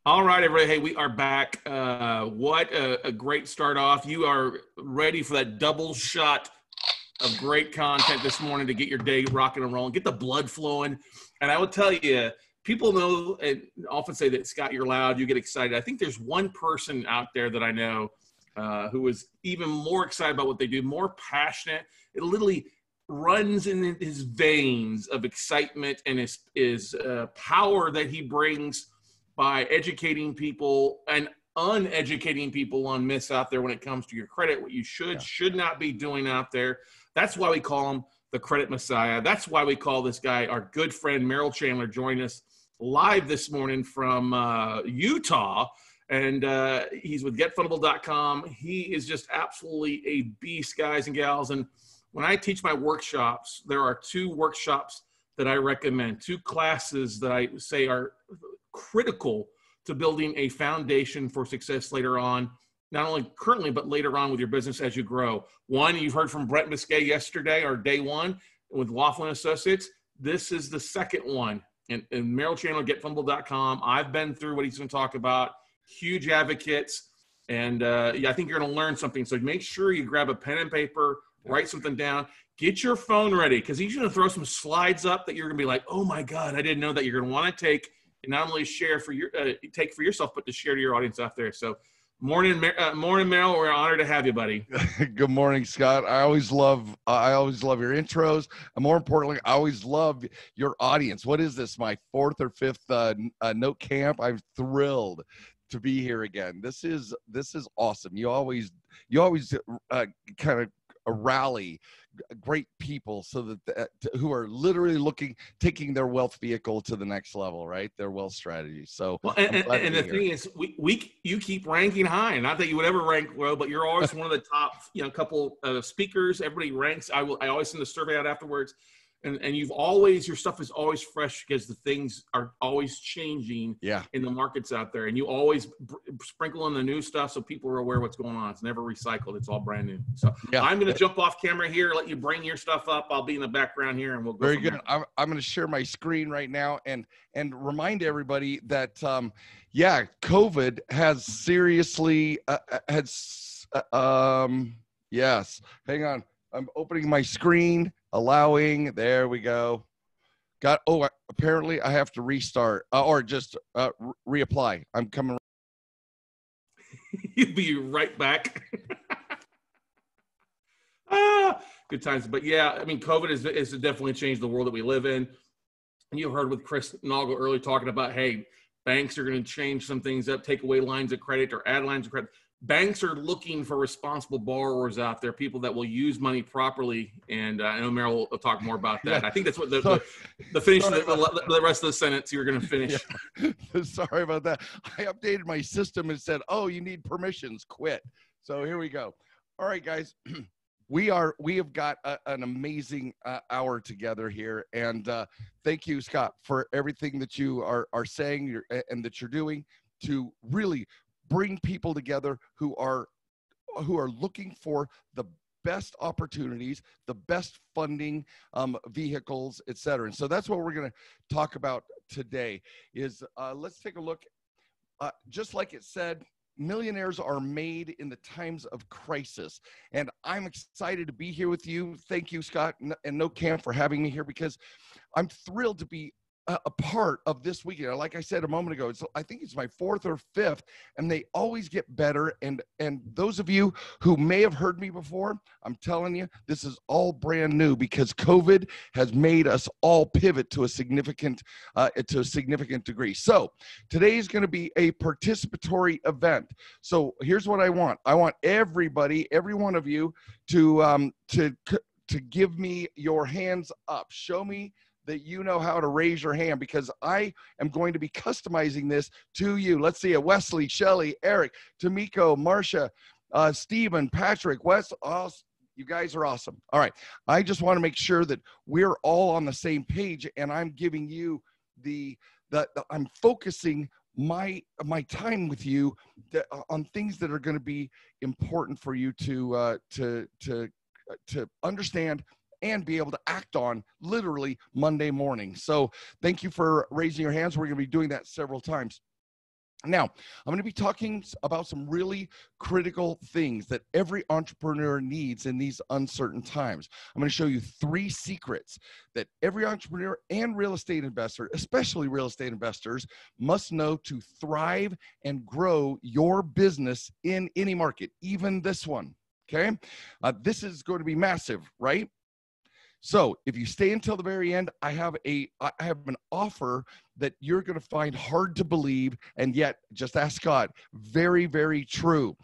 All right, everybody. Hey, we are back. What a great start off. You are ready for that double shot of great content this morning to get your day rocking and rolling, get the blood flowing. And I will tell you, people know and often say that, Scott, you're loud, you get excited. I think there's one person out there that I know who is even more excited about what they do, more passionate. It literally runs in his veins of excitement and his power that he brings by educating people and uneducating people on myths out there when it comes to your credit, what you should not be doing out there. That's why we call him the Credit Messiah. That's why we call this guy our good friend, Merrill Chandler, joining us live this morning from Utah. And he's with getfundable.com. He is just absolutely a beast, guys and gals. And when I teach my workshops, there are two workshops that I recommend, two classes that I say are critical to building a foundation for success later on, not only currently, but later on with your business as you grow. One, you've heard from Brett Biscay yesterday, or day one, with Laughlin Associates. This is the second one. And Merrill Chandler, getfundable.com. I've been through what he's going to talk about. Huge advocates. And I think you're going to learn something. So make sure you grab a pen and paper, write something down. Get your phone ready, because he's going to throw some slides up that you're going to be like, oh, my God, I didn't know that. You're going to want to take and not only share for your take for yourself, but to share to your audience out there. So morning, Merrill. We're honored to have you, buddy. Good morning, Scott. I always love your intros. And more importantly, I always love your audience. What is this, my fourth or fifth note camp? I'm thrilled to be here again. This is awesome. You always kind of rally great people so that who are literally taking their wealth vehicle to the next level, right? Their wealth strategy. So, well, and the thing is, you keep ranking high. Not that you would ever rank low, but you're always one of the top, couple of speakers. Everybody ranks. I always send a survey out afterwards. And your stuff is always fresh because the things are always changing in the markets out there. And you always sprinkle in the new stuff so people are aware of what's going on. It's never recycled. It's all brand new. So I'm going to jump off camera here, let you bring your stuff up. I'll be in the background here and we'll go. Very good. I'm going to share my screen right now and remind everybody that, COVID has seriously, yes, hang on. I'm opening my screen. Allowing, there we go. Apparently I have to restart or just reapply. I'm coming. You'll be right back. Good times. But COVID has definitely changed the world that we live in. And you heard with Chris Noggle earlier talking about, hey, banks are going to change some things up, take away lines of credit or add lines of credit. Banks are looking for responsible borrowers out there, people that will use money properly. And I know Merrill will talk more about that. I think that's what the finish of the rest of the sentence you're going to finish. Yeah. Sorry about that. I updated my system and said, oh, you need permissions, quit. So here we go. All right, guys. We have got an amazing hour together here. And thank you, Scott, for everything that you are saying and that you're doing to really bring people together who are looking for the best opportunities, the best funding vehicles, et cetera. And so that's what we're going to talk about today is let's take a look. Just like it said, millionaires are made in the times of crisis. And I'm excited to be here with you. Thank you, Scott and No Camp, for having me here, because I'm thrilled to be a part of this weekend. Like I said a moment ago, I think it's my fourth or fifth, and they always get better. And those of you who may have heard me before, I'm telling you, this is all brand new because COVID has made us all pivot to a significant degree. So today is going to be a participatory event. So here's what I want. I want everybody, every one of you, to give me your hands up. Show me that you know how to raise your hand, because I am going to be customizing this to you. Let's see it. Wesley, Shelly, Eric, Tamiko, Marcia, Stephen, Patrick, Wes. You guys are awesome. All right. I just want to make sure that we're all on the same page, and I'm giving you I'm focusing my time with you on things that are going to be important for you to understand and be able to act on literally Monday morning. So thank you for raising your hands. We're going to be doing that several times. Now, I'm going to be talking about some really critical things that every entrepreneur needs in these uncertain times. I'm going to show you 3 secrets that every entrepreneur and real estate investor, especially real estate investors, must know to thrive and grow your business in any market, even this one. Okay? This is going to be massive, right? So if you stay until the very end, I have an offer that you're going to find hard to believe, and yet, just ask God, very, very true.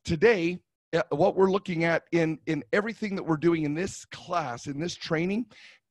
Today, what we're looking at in everything that we're doing in this class, in this training,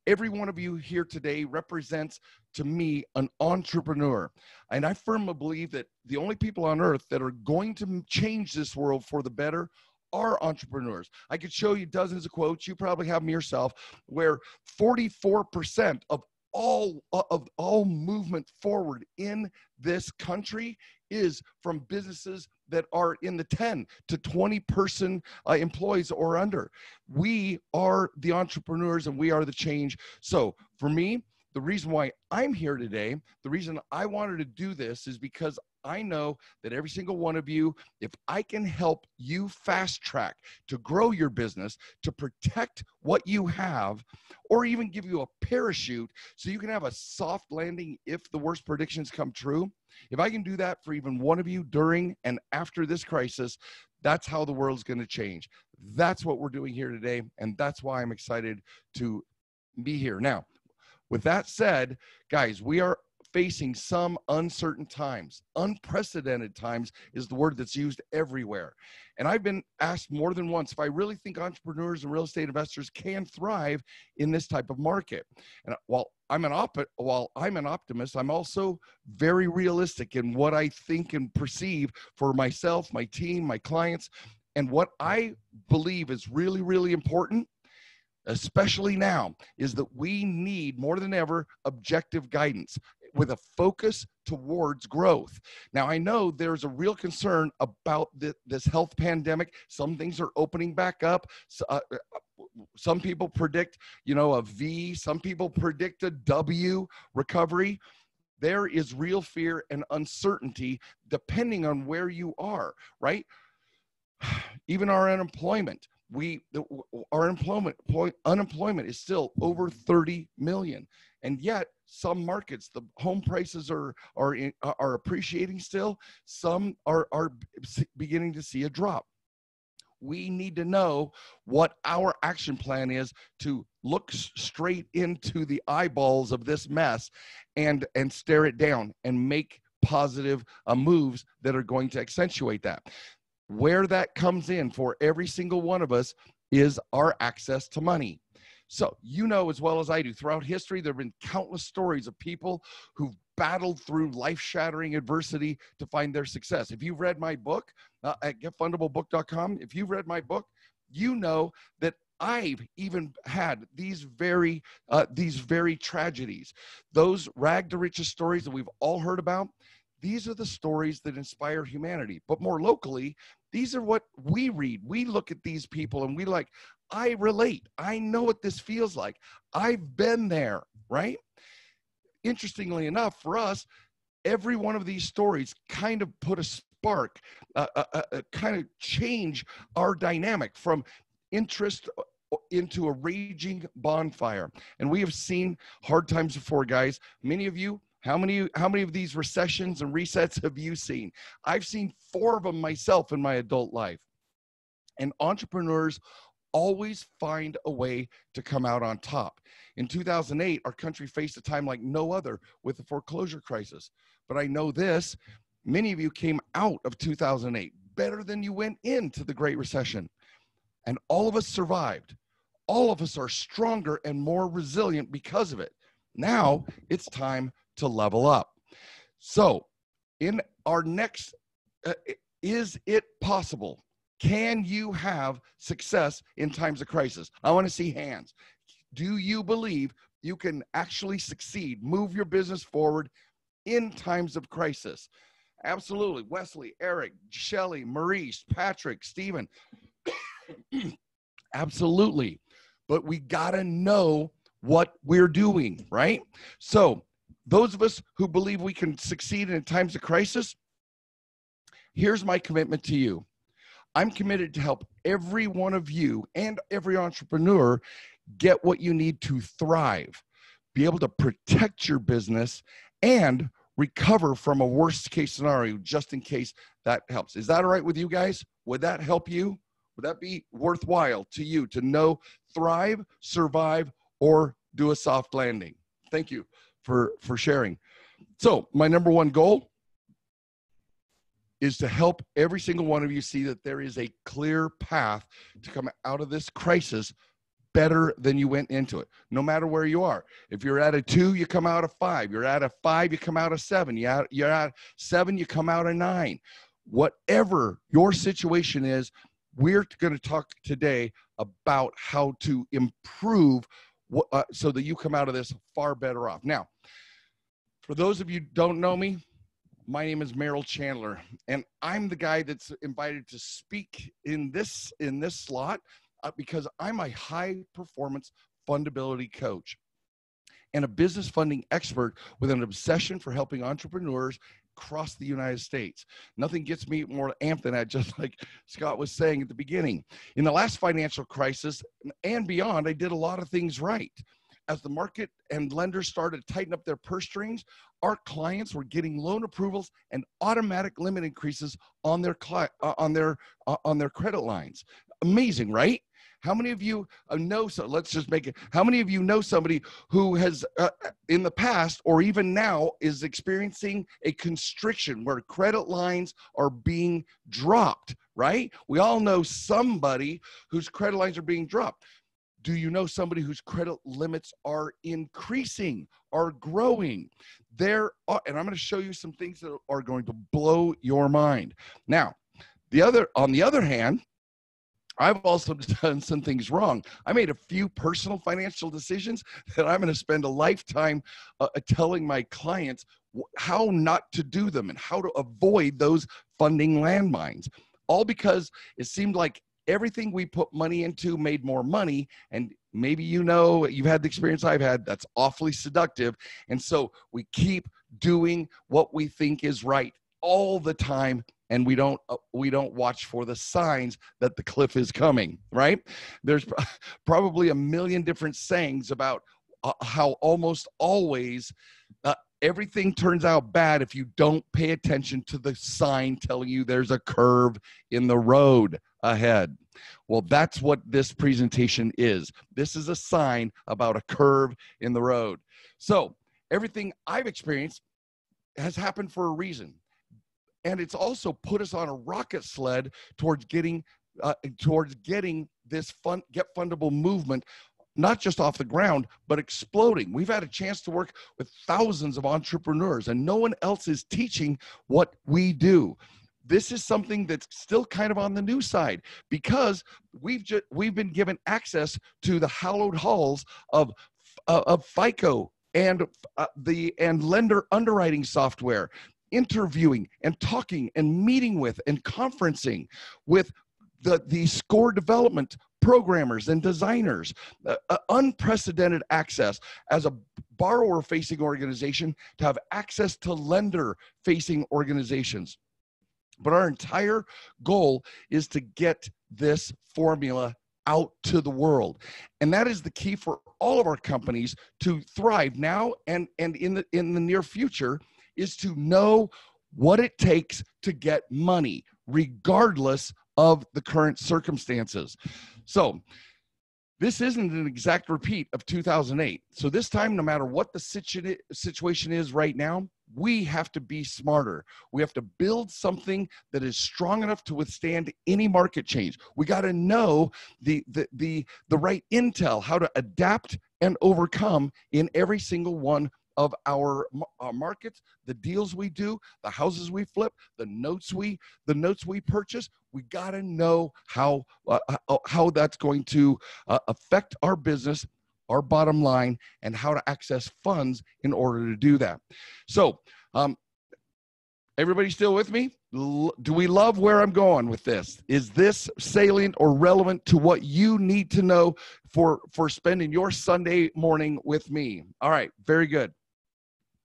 every one of you here today represents, to me, an entrepreneur. And I firmly believe that the only people on earth that are going to change this world for the better are entrepreneurs. I could show you dozens of quotes. You probably have them yourself, where 44% of all movement forward in this country is from businesses that are in the 10 to 20 person employees or under. We are the entrepreneurs and we are the change. So for me, the reason why I'm here today, the reason I wanted to do this is because I know that every single one of you, if I can help you fast track to grow your business, to protect what you have, or even give you a parachute so you can have a soft landing if the worst predictions come true, if I can do that for even one of you during and after this crisis, that's how the world's going to change. That's what we're doing here today, and that's why I'm excited to be here. Now, with that said, guys, we are facing some uncertain times. Unprecedented times is the word that's used everywhere. And I've been asked more than once if I really think entrepreneurs and real estate investors can thrive in this type of market. And while I'm an optimist, I'm also very realistic in what I think and perceive for myself, my team, my clients. And what I believe is really, really important, especially now, is that we need more than ever objective guidance with a focus towards growth. Now, I know there's a real concern about this health pandemic. Some things are opening back up. Some people predict, a V. Some people predict a W recovery. There is real fear and uncertainty depending on where you are, right? Even our unemployment. Unemployment is still over 30 million. And yet some markets, the home prices are appreciating still. Some are beginning to see a drop. We need to know what our action plan is to look straight into the eyeballs of this mess and stare it down and make positive moves that are going to accentuate that. Where that comes in for every single one of us is our access to money. So as well as I do, throughout history, there have been countless stories of people who've battled through life-shattering adversity to find their success. If you've read my book at getfundablebook.com, if you've read my book, you know that I've even had these very tragedies. Those rag to riches stories that we've all heard about, these are the stories that inspire humanity. But more locally, these are what we read. We look at these people and I relate. I know what this feels like. I've been there, right? Interestingly enough, for us, every one of these stories kind of put a spark, kind of change our dynamic from interest into a raging bonfire. And we have seen hard times before, guys. Many of you, how many of these recessions and resets have you seen? I've seen 4 of them myself in my adult life. And entrepreneurs always find a way to come out on top. In 2008, our country faced a time like no other with the foreclosure crisis. But I know this, many of you came out of 2008 better than you went into the Great Recession. And all of us survived. All of us are stronger and more resilient because of it. Now it's time to level up. So in our next, is it possible? Can you have success in times of crisis? I want to see hands. Do you believe you can actually succeed, move your business forward in times of crisis? Absolutely. Wesley, Eric, Shelley, Maurice, Patrick, Stephen. Absolutely. But we got to know what we're doing, right? So those of us who believe we can succeed in times of crisis, here's my commitment to you. I'm committed to help every one of you and every entrepreneur get what you need to thrive, be able to protect your business, and recover from a worst case scenario, just in case that helps. Is that all right with you guys? Would that help you? Would that be worthwhile to you to know, thrive, survive, or do a soft landing? Thank you for sharing. So my number one goal is to help every single one of you see that there is a clear path to come out of this crisis better than you went into it, no matter where you are. If you're at a 2, you come out a 5. You're at a 5, you come out a 7. You're at 7, you come out a 9. Whatever your situation is, we're going to talk today about how to improve so that you come out of this far better off. Now, for those of you who don't know me, my name is Merrill Chandler, and I'm the guy that's invited to speak in this slot because I'm a high-performance fundability coach and a business funding expert with an obsession for helping entrepreneurs across the United States. Nothing gets me more amped than that, just like Scott was saying at the beginning. In the last financial crisis and beyond, I did a lot of things right. As the market and lenders started to tighten up their purse strings, our clients were getting loan approvals and automatic limit increases on their credit lines. Amazing, right? How many of you know? So let's just make it. How many of you know somebody who has, in the past or even now, is experiencing a constriction where credit lines are being dropped? Right? We all know somebody whose credit lines are being dropped. Do you know somebody whose credit limits are increasing, are growing? And I'm going to show you some things that are going to blow your mind. Now, on the other hand, I've also done some things wrong. I made a few personal financial decisions that I'm going to spend a lifetime telling my clients how not to do them and how to avoid those funding landmines, all because it seemed like everything we put money into made more money. And maybe you've had the experience I've had, that's awfully seductive. And so we keep doing what we think is right all the time, and we don't watch for the signs that the cliff is coming, right? There's probably a million different sayings about how almost always everything turns out bad if you don't pay attention to the sign telling you there's a curve in the road ahead. Well, that's what this presentation is. This is a sign about a curve in the road. So everything I've experienced has happened for a reason. And it's also put us on a rocket sled towards getting this Get Fundable movement not just off the ground, but exploding. We've had a chance to work with thousands of entrepreneurs, and no one else is teaching what we do. This is something that's still kind of on the new side because we've been given access to the hallowed halls of FICO and lender underwriting software, interviewing and talking and meeting with and conferencing with the score development programmers and designers, unprecedented access as a borrower-facing organization to have access to lender-facing organizations. But our entire goal is to get this formula out to the world. And that is the key for all of our companies to thrive now and in the near future, is to know what it takes to get money, regardless of the current circumstances. So this isn't an exact repeat of 2008. So this time, no matter what the situation is right now, we have to be smarter. We have to build something that is strong enough to withstand any market change. We got to know the right intel, how to adapt and overcome in every single one of our markets, the deals we do, the houses we flip, the notes we purchase. We got to know how that's going to affect our business, our bottom line, and how to access funds in order to do that. So, everybody still with me? Do we love where I'm going with this? Is this salient or relevant to what you need to know for spending your Sunday morning with me? All right, very good.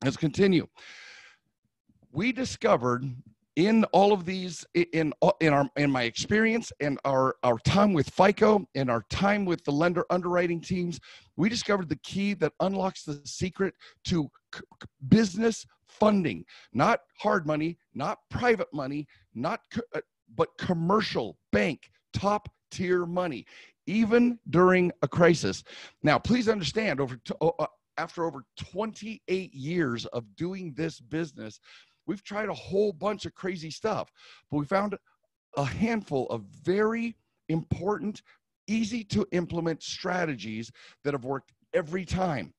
Let's continue. We discovered In all of these, in my experience and our time with FICO and our time with the lender underwriting teams, we discovered the key that unlocks the secret to business funding, not hard money, not private money, but commercial bank top tier money, even during a crisis. Now, please understand, after over 28 years of doing this business, we've tried a whole bunch of crazy stuff, but we found a handful of very important, easy to implement strategies that have worked every time.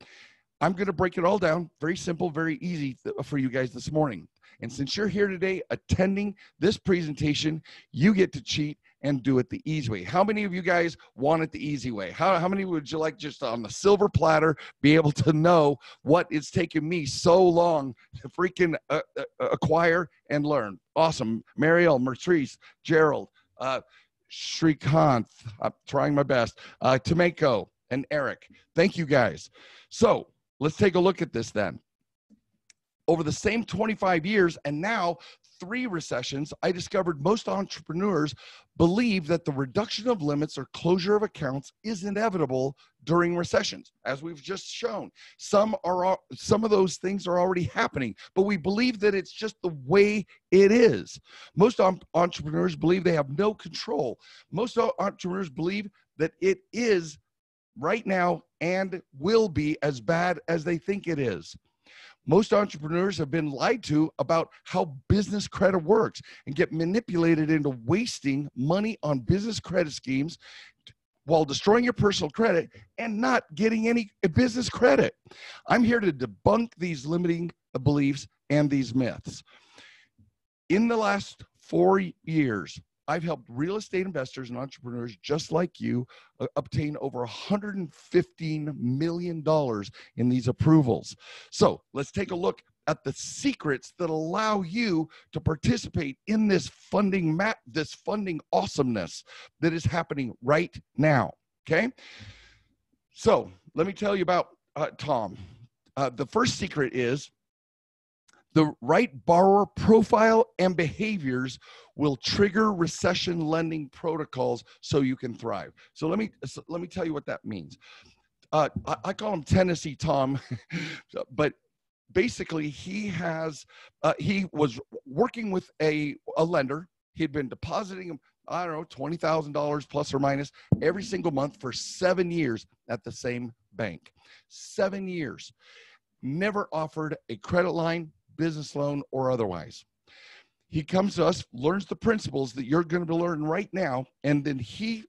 I'm going to break it all down, very simple, very easy for you guys this morning. And since you're here today attending this presentation, you get to cheat and do it the easy way. How many of you guys want it the easy way? How many would you like just on the silver platter be able to know what it's taken me so long to freaking acquire and learn? Awesome. Marielle, Mertrice, Gerald, Shrikant, I'm trying my best, Tomeko, and Eric. Thank you guys. So let's take a look at this then. Over the same 25 years and now 3 recessions, I discovered most entrepreneurs believe that the reduction of limits or closure of accounts is inevitable during recessions, as we've just shown. Some of those things are already happening, but we believe that it's just the way it is. Most entrepreneurs believe they have no control. Most entrepreneurs believe that it is right now and will be as bad as they think it is. Most entrepreneurs have been lied to about how business credit works and get manipulated into wasting money on business credit schemes while destroying your personal credit and not getting any business credit. I'm here to debunk these limiting beliefs and these myths. In the last 4 years, I've helped real estate investors and entrepreneurs just like you obtain over $115 million in these approvals. So let's take a look at the secrets that allow you to participate in this funding awesomeness that is happening right now. Okay. So let me tell you about Tom. The first secret is the right borrower profile and behaviors will trigger recession lending protocols so you can thrive. So let me tell you what that means. I call him Tennessee Tom, but basically he was working with a lender. He'd been depositing him, I don't know, $20,000 plus or minus every single month for 7 years at the same bank. 7 years. Never offered a credit line, business loan, or otherwise. He comes to us, learns the principles that you're going to learn right now, and then he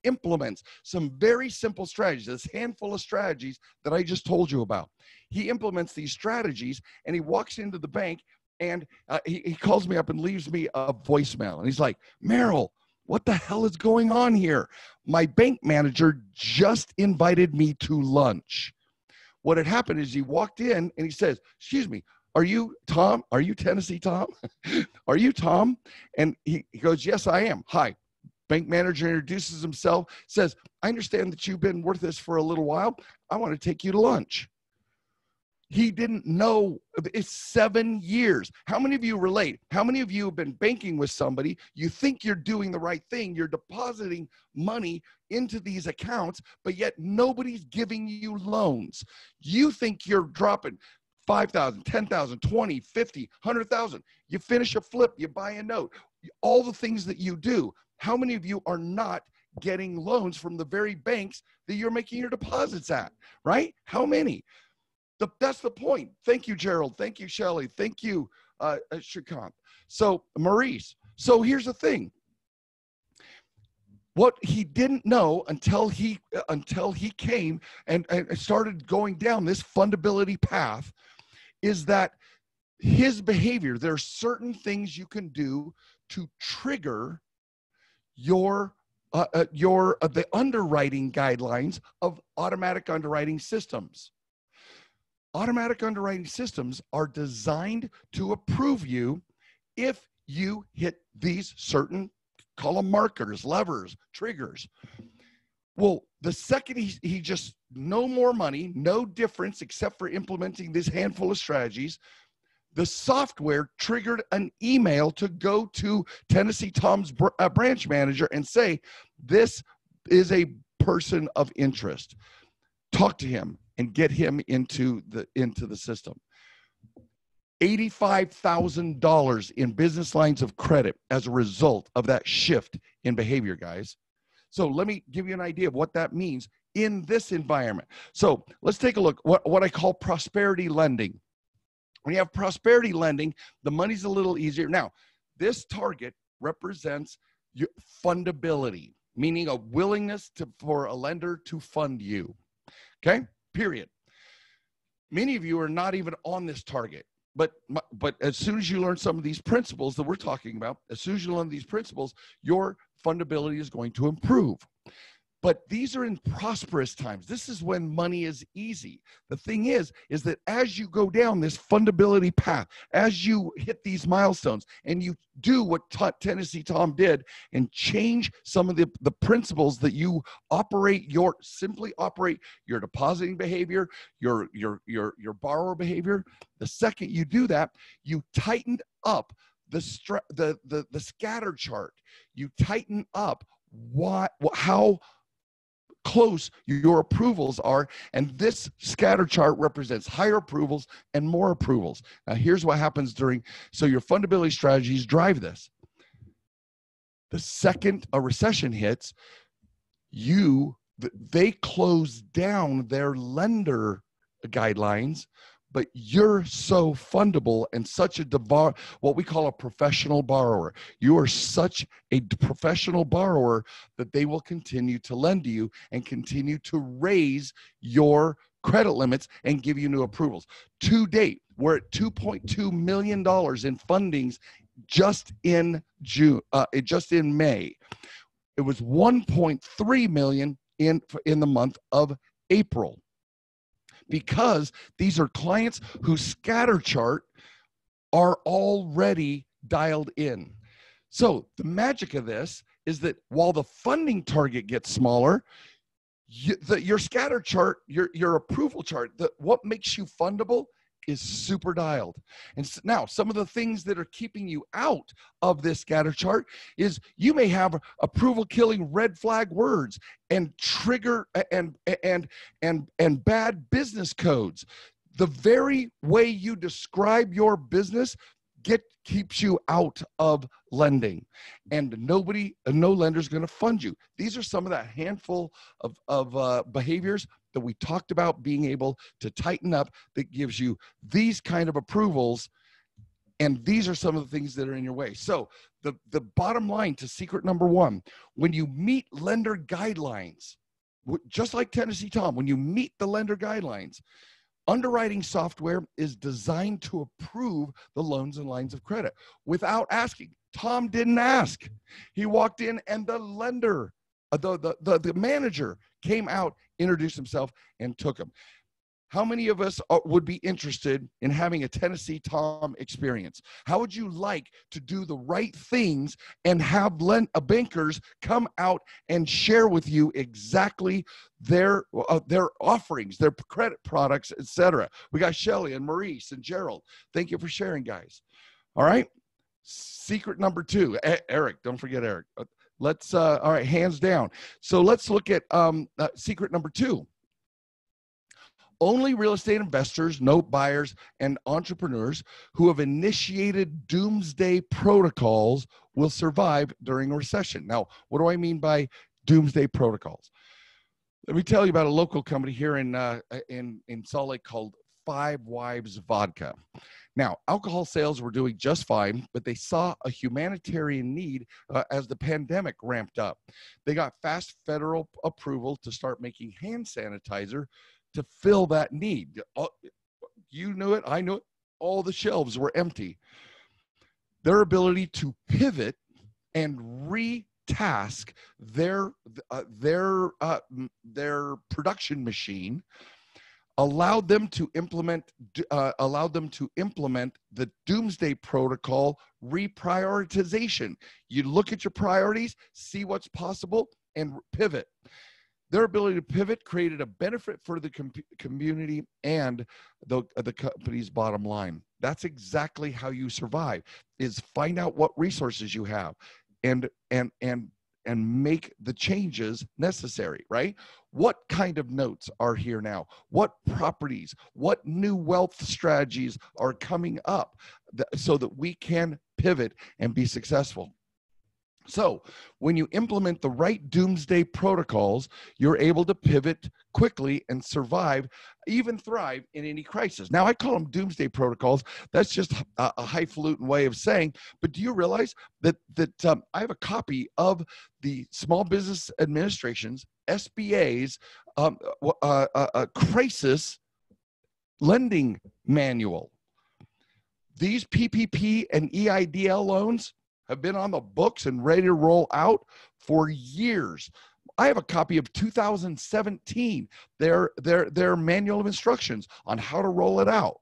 implements some very simple strategies, this handful of strategies that I just told you about. He implements these strategies, and he walks into the bank, and he calls me up and leaves me a voicemail. And he's like, Merrill, what the hell is going on here? My bank manager just invited me to lunch. What had happened is he walked in, and he says, excuse me, are you Tom? Are you Tennessee Tom? Are you Tom? And he goes, yes, I am. Hi. Bank manager introduces himself, says, I understand that you've been with us for a little while. I want to take you to lunch. He didn't know. It's 7 years. How many of you relate? How many of you have been banking with somebody? You think you're doing the right thing. You're depositing money into these accounts, but yet nobody's giving you loans. You think you're dropping 5,000, 10,000, 20, 50, 100,000. You finish a flip, you buy a note, all the things that you do. How many of you are not getting loans from the very banks that you're making your deposits at, right? How many? That's the point. Thank you, Gerald. Thank you, Shelly. Thank you, Shrikant. So, Maurice. So here's the thing. What he didn't know until he came and started going down this fundability path is that his behavior, there are certain things you can do to trigger the underwriting guidelines of automatic underwriting systems. Automatic underwriting systems are designed to approve you if you hit these certain, call them markers, levers, triggers. Well, the second he just, no more money, no difference except for implementing this handful of strategies, The software triggered an email to go to Tennessee Tom's branch manager and say, this is a person of interest. Talk to him and get him into the system. $85,000 in business lines of credit as a result of that shift in behavior, guys. So let me give you an idea of what that means in this environment. So let's take a look what I call prosperity lending. When you have prosperity lending, the money's a little easier. Now, this target represents your fundability, meaning a willingness for a lender to fund you. Okay, period. Many of you are not even on this target. But as soon as you learn some of these principles that we're talking about, as soon as you learn these principles, your fundability is going to improve. But these are in prosperous times. This is when money is easy. The thing is that as you go down this fundability path, as you hit these milestones and you do what Tennessee Tom did and change some of the principles that you simply operate your depositing behavior, your borrower behavior. The second you do that, you tightened up the scatter chart. You tighten up how close your approvals are, and this scatter chart represents higher approvals and more approvals. Now here's what happens so your fundability strategies drive this. The second a recession hits, they close down their lender guidelines, but you're so fundable and such what we call a professional borrower. You are such a professional borrower that they will continue to lend to you and continue to raise your credit limits and give you new approvals. To date, we're at $2.2 million in fundings just in May. It was $1.3 million in the month of April. Because these are clients whose scatter chart are already dialed in. So the magic of this is that while the funding target gets smaller, your scatter chart, your approval chart, what makes you fundable is super dialed. And now some of the things that are keeping you out of this scatter chart is you may have approval killing red flag words and trigger and bad business codes. The very way you describe your business keeps you out of lending, and no lender's going to fund you. These are some of that handful of behaviors that we talked about being able to tighten up that gives you these kind of approvals. And these are some of the things that are in your way. So the bottom line to secret number one, when you meet lender guidelines, just like Tennessee Tom, when you meet the lender guidelines, underwriting software is designed to approve the loans and lines of credit without asking. Tom didn't ask. He walked in and the lender, the manager came out, introduced himself, and took him. How many of us would be interested in having a Tennessee Tom experience? How would you like to do the right things and have bankers come out and share with you exactly their offerings, their credit products, etc.? We got Shelly and Maurice and Gerald. Thank you for sharing, guys. All right. Secret number two, Eric. Don't forget Eric. Let's all right, hands down. So let's look at secret number two. Only real estate investors, note buyers, and entrepreneurs who have initiated doomsday protocols will survive during a recession. Now, what do I mean by doomsday protocols? Let me tell you about a local company here in Salt Lake called Five Wives Vodka. Now, alcohol sales were doing just fine, but they saw a humanitarian need as the pandemic ramped up. They got fast federal approval to start making hand sanitizer to fill that need. You knew it, I knew it, all the shelves were empty. Their ability to pivot and retask their production machine allowed them to implement the doomsday protocol reprioritization. You look at your priorities, see what's possible, and pivot. Their ability to pivot created a benefit for the community and the company's bottom line. That's exactly how you survive, is find out what resources you have and make the changes necessary, right? What kind of notes are here now? What properties, what new wealth strategies are coming up so that we can pivot and be successful? So when you implement the right doomsday protocols, you're able to pivot quickly and survive, even thrive in any crisis. Now, I call them doomsday protocols. That's just a highfalutin way of saying, but do you realize that I have a copy of the Small Business Administration's, SBA's crisis lending manual? These PPP and EIDL loans have been on the books and ready to roll out for years. I have a copy of 2017, their manual of instructions on how to roll it out.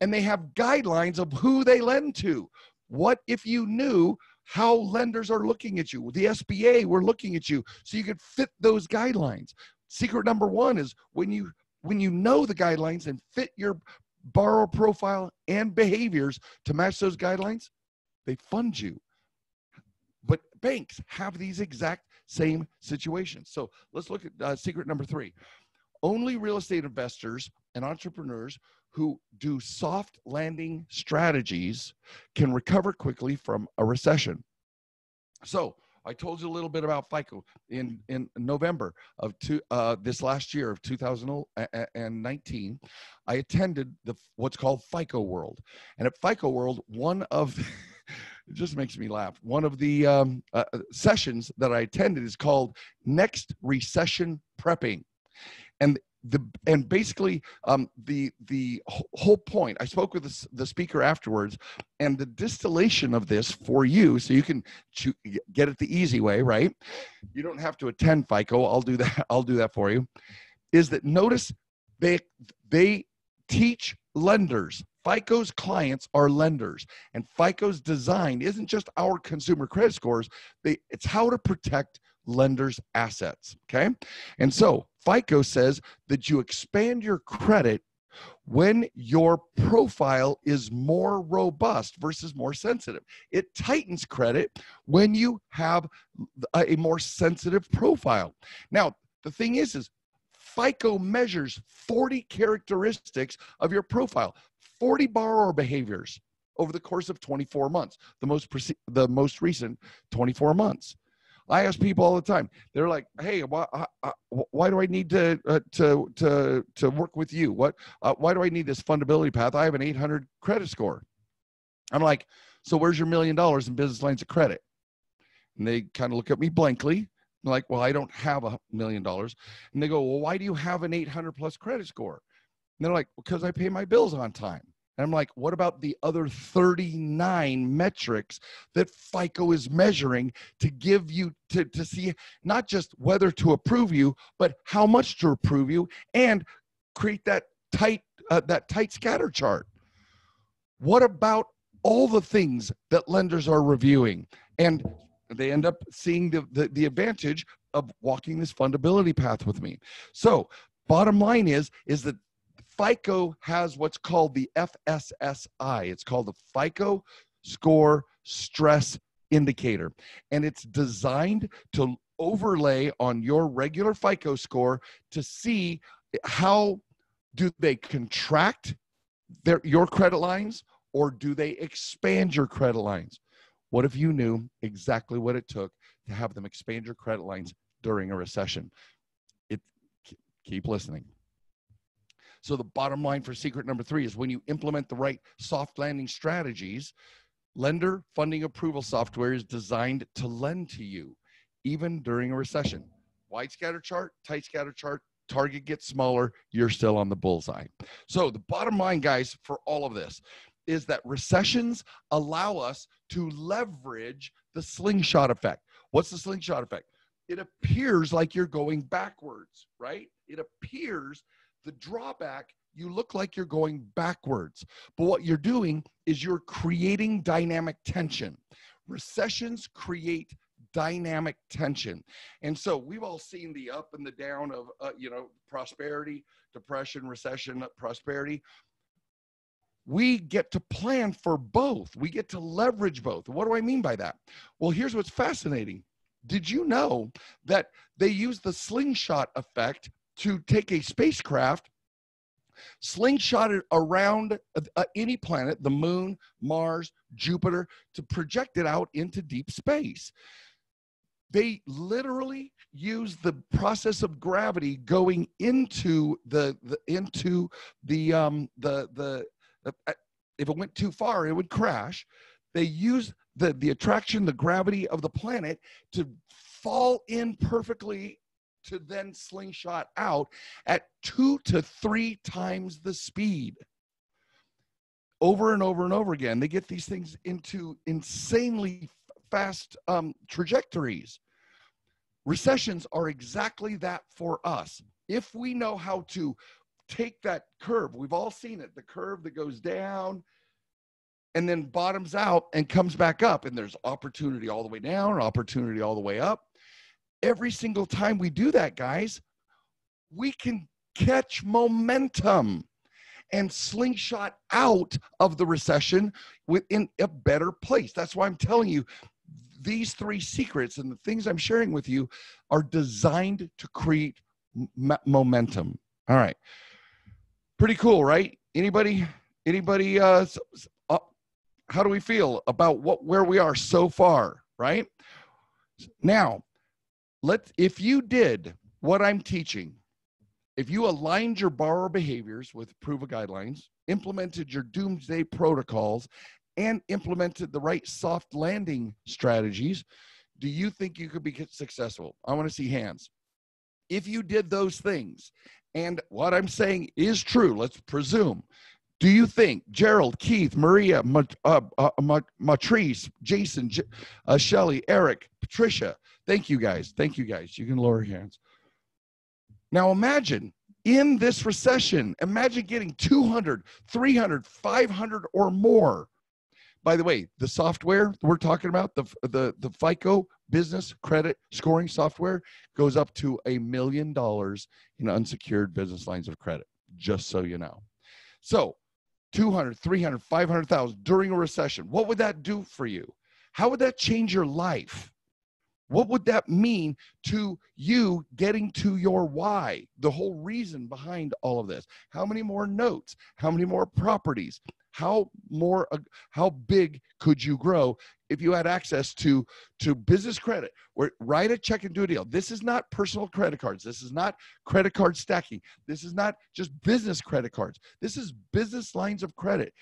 And they have guidelines of who they lend to. What if you knew how lenders are looking at you? The SBA were looking at you so you could fit those guidelines. Secret number one is when you know the guidelines and fit your borrower profile and behaviors to match those guidelines, they fund you. But banks have these exact same situations. So let's look at secret number 3. Only real estate investors and entrepreneurs who do soft landing strategies can recover quickly from a recession. So I told you a little bit about FICO in November of this last year of 2019. I attended what's called FICO World. And at FICO World, one of it just makes me laugh. One of the sessions that I attended is called Next Recession Prepping. And basically the whole point, I spoke with the speaker afterwards, and the distillation of this for you, so you can get it the easy way, right? You don't have to attend FICO. I'll do that for you. Is that notice they teach lenders. FICO's clients are lenders, and FICO's design isn't just our consumer credit scores. It's how to protect lenders' assets, okay? And so FICO says that you expand your credit when your profile is more robust versus more sensitive. It tightens credit when you have a more sensitive profile. Now, the thing is FICO measures 40 characteristics of your profile, 40 borrower behaviors over the course of 24 months, the most recent 24 months. I ask people all the time. They're like, "Hey, why do I need to work with you? Why do I need this fundability path? I have an 800 credit score." I'm like, "So where's your $1 million in business lines of credit?" And they kind of look at me blankly. I'm like, "Well, I don't have $1 million." And they go, "Well, why do you have an 800 plus credit score?" And they're like, "Because I pay my bills on time." And I'm like, "What about the other 39 metrics that FICO is measuring to give you to see not just whether to approve you, but how much to approve you and create that tight scatter chart?" What about all the things that lenders are reviewing? And they end up seeing the advantage of walking this fundability path with me. So bottom line is that FICO has what's called the FSSI. It's called the FICO Score Stress Indicator. And it's designed to overlay on your regular FICO score to see how do they contract your credit lines or do they expand your credit lines? What if you knew exactly what it took to have them expand your credit lines during a recession? Keep listening. So the bottom line for secret number 3 is when you implement the right soft landing strategies, lender funding approval software is designed to lend to you, even during a recession. Wide scatter chart, tight scatter chart, target gets smaller, you're still on the bullseye. So the bottom line, guys, for all of this is that recessions allow us to leverage the slingshot effect. What's the slingshot effect? It appears like you're going backwards, right? It appears the drawback, you look like you're going backwards. But what you're doing is you're creating dynamic tension. Recessions create dynamic tension. And so we've all seen the up and the down of, prosperity, depression, recession, prosperity. we get to plan for both. We get to leverage both. What do I mean by that? Well, here's what's fascinating. Did you know that they use the slingshot effect to take a spacecraft, slingshot it around any planet, the moon, Mars, Jupiter, to project it out into deep space? They literally use the process of gravity going into if it went too far, it would crash. They use the attraction, the gravity of the planet to fall in perfectly to then slingshot out at 2 to 3 times the speed. Over and over and over again, they get these things into insanely fast trajectories. Recessions are exactly that for us. If we know how to take that curve, we've all seen it, the curve that goes down and then bottoms out and comes back up, and there's opportunity all the way down, opportunity all the way up. Every single time we do that, guys, we can catch momentum and slingshot out of the recession within a better place. That's why I'm telling you, these 3 secrets and the things I'm sharing with you are designed to create momentum. All right. Pretty cool, right? Anybody, how do we feel about where we are so far, right? Now, if you did what I'm teaching, if you aligned your borrower behaviors with approval guidelines, implemented your doomsday protocols, and implemented the right soft landing strategies, do you think you could be successful? I want to see hands. If you did those things, and what I'm saying is true, let's presume, do you think Gerald, Keith, Maria, Matrice, Jason, Shelly, Eric, Patricia, thank you guys. Thank you guys. You can lower your hands. Now imagine in this recession, imagine getting 200, 300, 500 or more. By the way, the software we're talking about, the FICO business credit scoring software, goes up to $1 million in unsecured business lines of credit, just so you know. So 200, 300, 500,000 during a recession. What would that do for you? How would that change your life? What would that mean to you getting to your why? The whole reason behind all of this. How many more notes? How many more properties? How big could you grow if you had access to business credit, where write a check and do a deal? This is not personal credit cards. This is not credit card stacking. This is not just business credit cards. This is business lines of credit,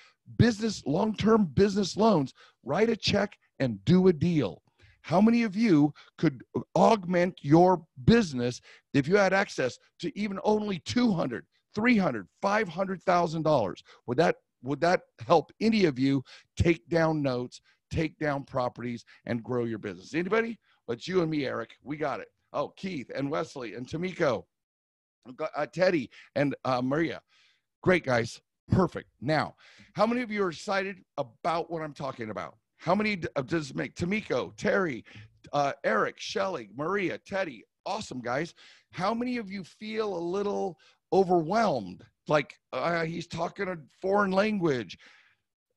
long-term business loans. Write a check and do a deal. How many of you could augment your business if you had access to even only $200, $300, $500,000? Would that help any of you take down notes, take down properties, and grow your business? Anybody? But it's you and me, Eric. We got it. Oh, Keith and Wesley and Tamiko, Teddy and Maria. Great, guys. Perfect. Now, how many of you are excited about what I'm talking about? How many does it make? Tamiko, Terry, Eric, Shelly, Maria, Teddy. Awesome, guys. How many of you feel a little overwhelmed? Like he's talking a foreign language.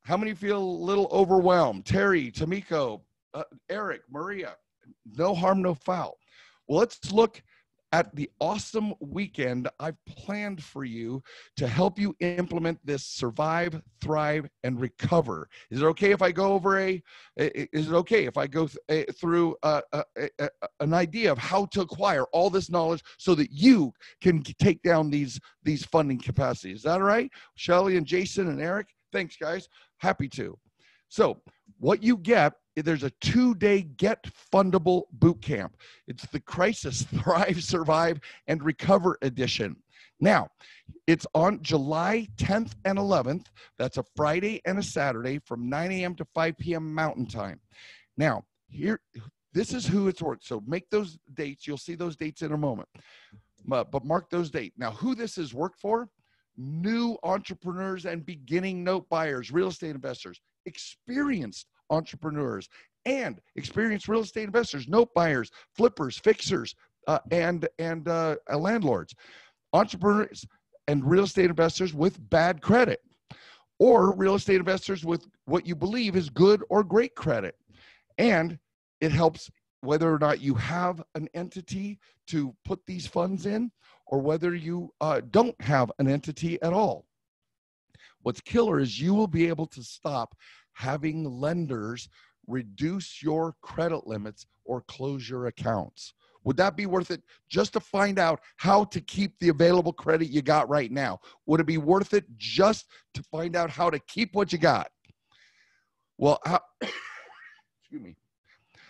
How many feel a little overwhelmed? Terry, Tamiko, Eric, Maria. No harm, no foul. Well, let's look at the awesome weekend I've planned for you to help you implement this survive, thrive, and recover. Is it okay if I go over through an idea of how to acquire all this knowledge so that you can take down these funding capacities? Is that all right? Shelly and Jason and Eric? Thanks, guys. Happy to. So what you get, there's a 2-day Get Fundable boot camp. It's the Crisis, Thrive, Survive, and Recover edition. Now, it's on July 10th and 11th. That's a Friday and a Saturday from 9 a.m. to 5 p.m. Mountain Time. Now, this is who it's for. So make those dates. You'll see those dates in a moment. But mark those dates. Now, who this is work for? New entrepreneurs and beginning note buyers, real estate investors, experienced entrepreneurs and experienced real estate investors, note buyers, flippers, fixers, and landlords, entrepreneurs and real estate investors with bad credit, or real estate investors with what you believe is good or great credit. And it helps whether or not you have an entity to put these funds in, or whether you don't have an entity at all. What's killer is you will be able to stop having lenders reduce your credit limits or close your accounts. Would that be worth it just to find out how to keep the available credit you got right now? Would it be worth it just to find out how to keep what you got? Well, excuse me.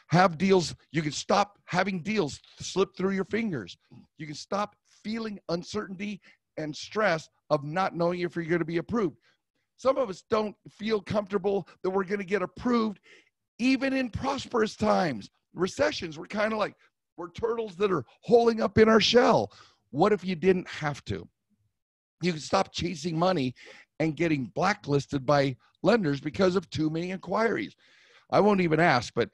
Have deals. You can stop having deals slip through your fingers. You can stop feeling uncertainty and stress of not knowing if you're going to be approved. Some of us don't feel comfortable that we're going to get approved even in prosperous times. Recessions, we're kind of like, we're turtles that are holing up in our shell. What if you didn't have to? You can stop chasing money and getting blacklisted by lenders because of too many inquiries. I won't even ask, but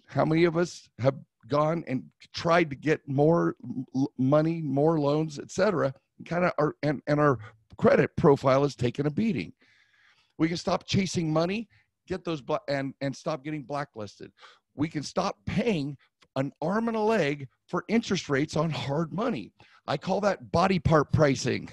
how many of us have gone and tried to get more money, more loans, etc., and our credit profile is taking a beating? We can stop chasing money, get those and stop getting blacklisted. We can stop paying an arm and a leg for interest rates on hard money. I call that body part pricing.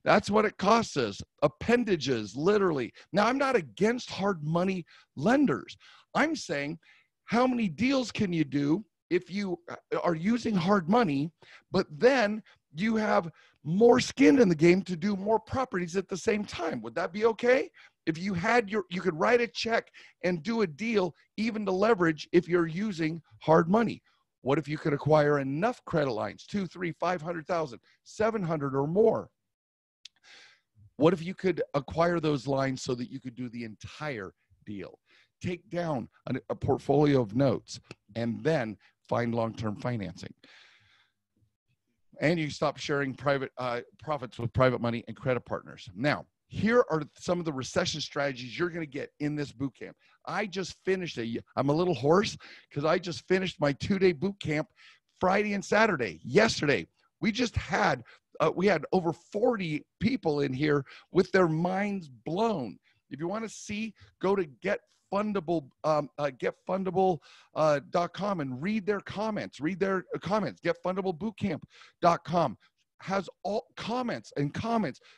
That's what it costs us. Appendages, literally. Now, I'm not against hard money lenders. I'm saying, how many deals can you do if you are using hard money, but then you have more skin in the game to do more properties at the same time? Would that be okay? If you had you could write a check and do a deal even to leverage if you're using hard money. What if you could acquire enough credit lines, 2, 3, 500,000, 700 or more? What if you could acquire those lines so that you could do the entire deal? Take down a portfolio of notes and then find long-term financing. And you stop sharing private profits with private money and credit partners. Now, here are some of the recession strategies you're going to get in this boot camp. I just finished I'm a little hoarse because I just finished my 2-day boot camp Friday and Saturday. Yesterday, we just had we had over 40 people in here with their minds blown. If you want to see, go to getfundable.com and read their comments. Getfundablebootcamp.com has all comments,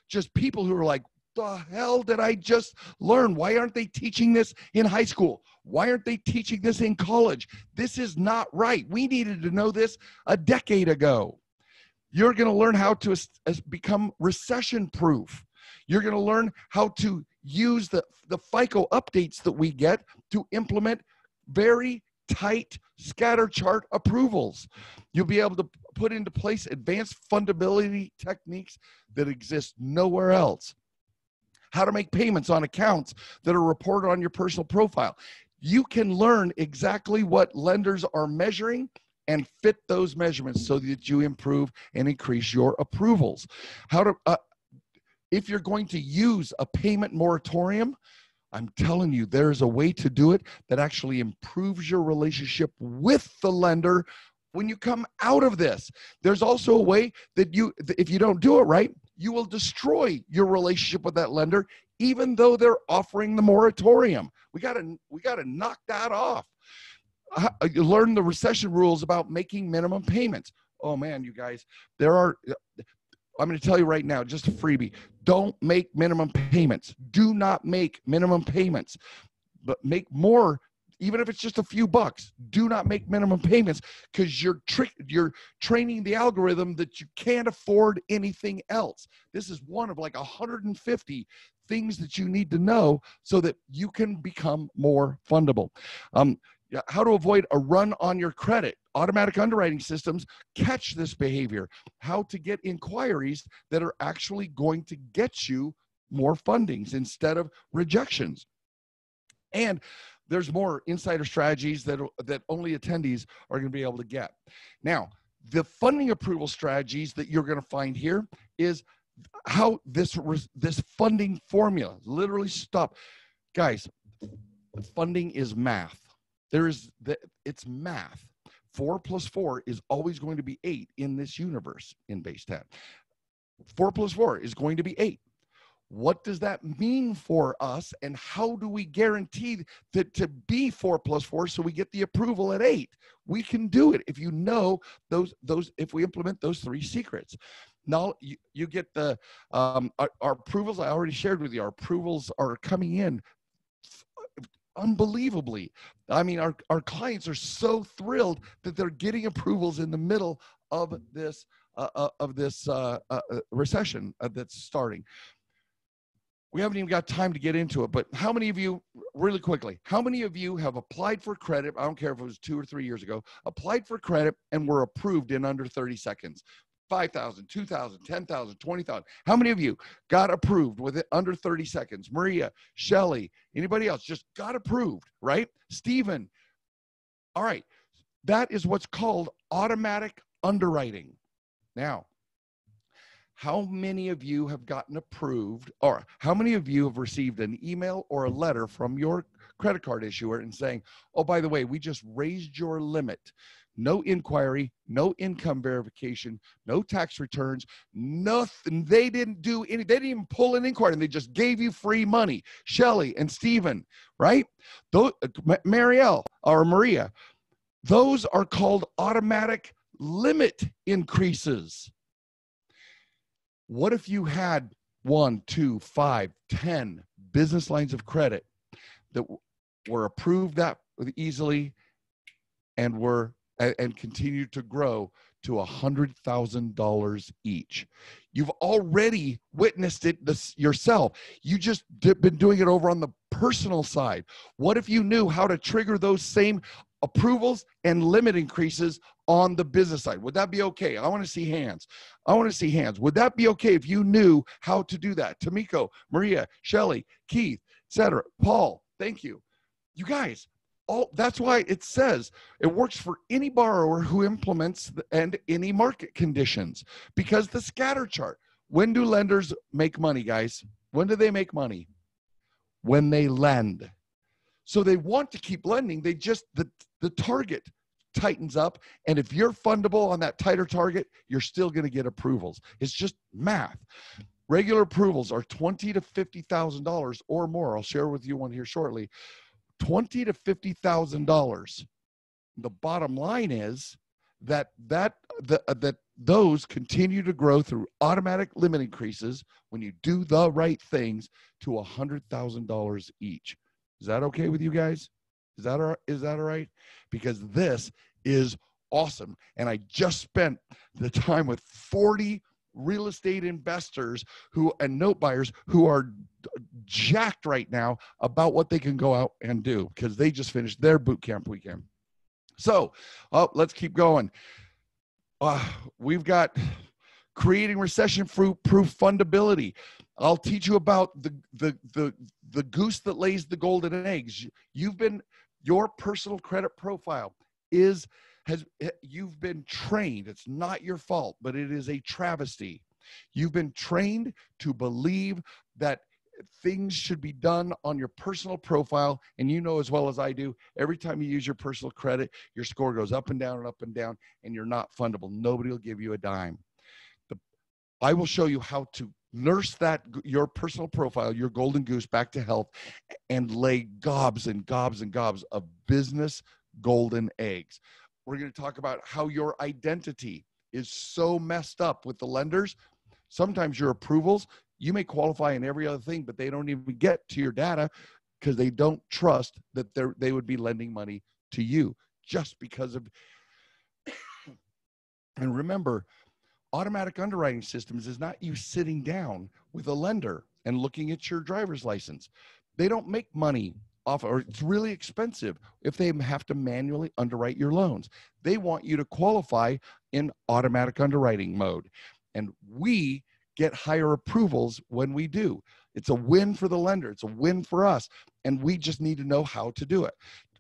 just people who are like, the hell did I just learn? Why aren't they teaching this in high school? Why aren't they teaching this in college? This is not right. We needed to know this a decade ago. You're going to learn how to become recession proof. You're going to learn how to use the FICO updates that we get to implement very tight scatter chart approvals. You'll be able to put into place advanced fundability techniques that exist nowhere else. How to make payments on accounts that are reported on your personal profile. You can learn exactly what lenders are measuring and fit those measurements so that you improve and increase your approvals. How to, if you're going to use a payment moratorium, I'm telling you, there's a way to do it that actually improves your relationship with the lender when you come out of this. There's also a way that if you don't do it right, you will destroy your relationship with that lender, even though they're offering the moratorium. We gotta knock that off. You learn the recession rules about making minimum payments. Oh man, you guys, I'm going to tell you right now, just a freebie. Don't make minimum payments. Do not make minimum payments, but make more, even if it's just a few bucks. Do not make minimum payments because you're training the algorithm that you can't afford anything else. This is one of like 150 things that you need to know so that you can become more fundable. How to avoid a run on your credit. Automatic underwriting systems catch this behavior. How to get inquiries that are actually going to get you more fundings instead of rejections. And there's more insider strategies that only attendees are going to be able to get. Now, the funding approval strategies that you're going to find here is how this funding formula literally stop. Guys, funding is math. It's math. 4 + 4 is always going to be 8 in this universe in base 10. 4 + 4 is going to be 8. What does that mean for us? And how do we guarantee that to be 4 + 4 so we get the approval at 8? We can do it if you know those if we implement those 3 secrets. Now you get the our approvals. I already shared with you. Our approvals are coming in unbelievably. I mean, our clients are so thrilled that they're getting approvals in the middle of this recession that's starting. We haven't even got time to get into it, but how many of you, really quickly, how many of you have applied for credit? I don't care if it was 2 or 3 years ago, applied for credit and were approved in under 30 seconds. 5,000, 2,000, 10,000, 20,000. How many of you got approved with it under 30 seconds? Maria, Shelly, anybody else just got approved, right? Stephen. All right. That is what's called automatic underwriting. Now, how many of you have gotten approved, or how many of you have received an email or a letter from your credit card issuer and saying, oh, by the way, we just raised your limit. No inquiry, no income verification, no tax returns, nothing. They didn't do any, they didn't even pull an inquiry, and they just gave you free money. Shelly and Stephen, right? Those, Marielle or Maria, those are called automatic limit increases. What if you had 1, 2, 5, 10 business lines of credit that were approved that easily and were and continue to grow to $100,000 each? You've already witnessed it yourself. You just been doing it over on the personal side. What if you knew how to trigger those same approvals and limit increases on the business side? Would that be okay? I want to see hands. I want to see hands. Would that be okay if you knew how to do that? Tamiko, Maria, Shelly, Keith, etc. Paul, thank you. You guys, that's why it says it works for any borrower who implements and any market conditions, because the scatter chart. When do lenders make money, guys? When do they make money? When they lend. So they want to keep lending. They just, the target tightens up. And if you're fundable on that tighter target, you're still going to get approvals. It's just math. Regular approvals are $20,000 to $50,000 or more. I'll share with you one here shortly. $20,000 to $50,000. The bottom line is that those continue to grow through automatic limit increases when you do the right things to $100,000 each. Is that okay with you guys? Is that all right? Because this is awesome. And I just spent the time with 40 real estate investors and note buyers who are jacked right now about what they can go out and do because they just finished their boot camp weekend. So let's keep going. We've got creating recession-proof fundability. I'll teach you about the goose that lays the golden eggs. Your personal credit profile you've been trained. It's not your fault, but it is a travesty. You've been trained to believe that things should be done on your personal profile. And you know as well as I do, every time you use your personal credit, your score goes up and down, and you're not fundable. Nobody will give you a dime. I will show you how to nurse your personal profile, your golden goose, back to health, and lay gobs and gobs and gobs of business golden eggs. We're going to talk about how your identity is so messed up with the lenders. Sometimes your approvals, you may qualify in every other thing, but they don't even get to your data because they don't trust that they would be lending money to you just because of. And remember, automatic underwriting systems is not you sitting down with a lender and looking at your driver's license. They don't make money off, or it's really expensive if they have to manually underwrite your loans. They want you to qualify in automatic underwriting mode. And we get higher approvals when we do. It's a win for the lender. It's a win for us. And we just need to know how to do it.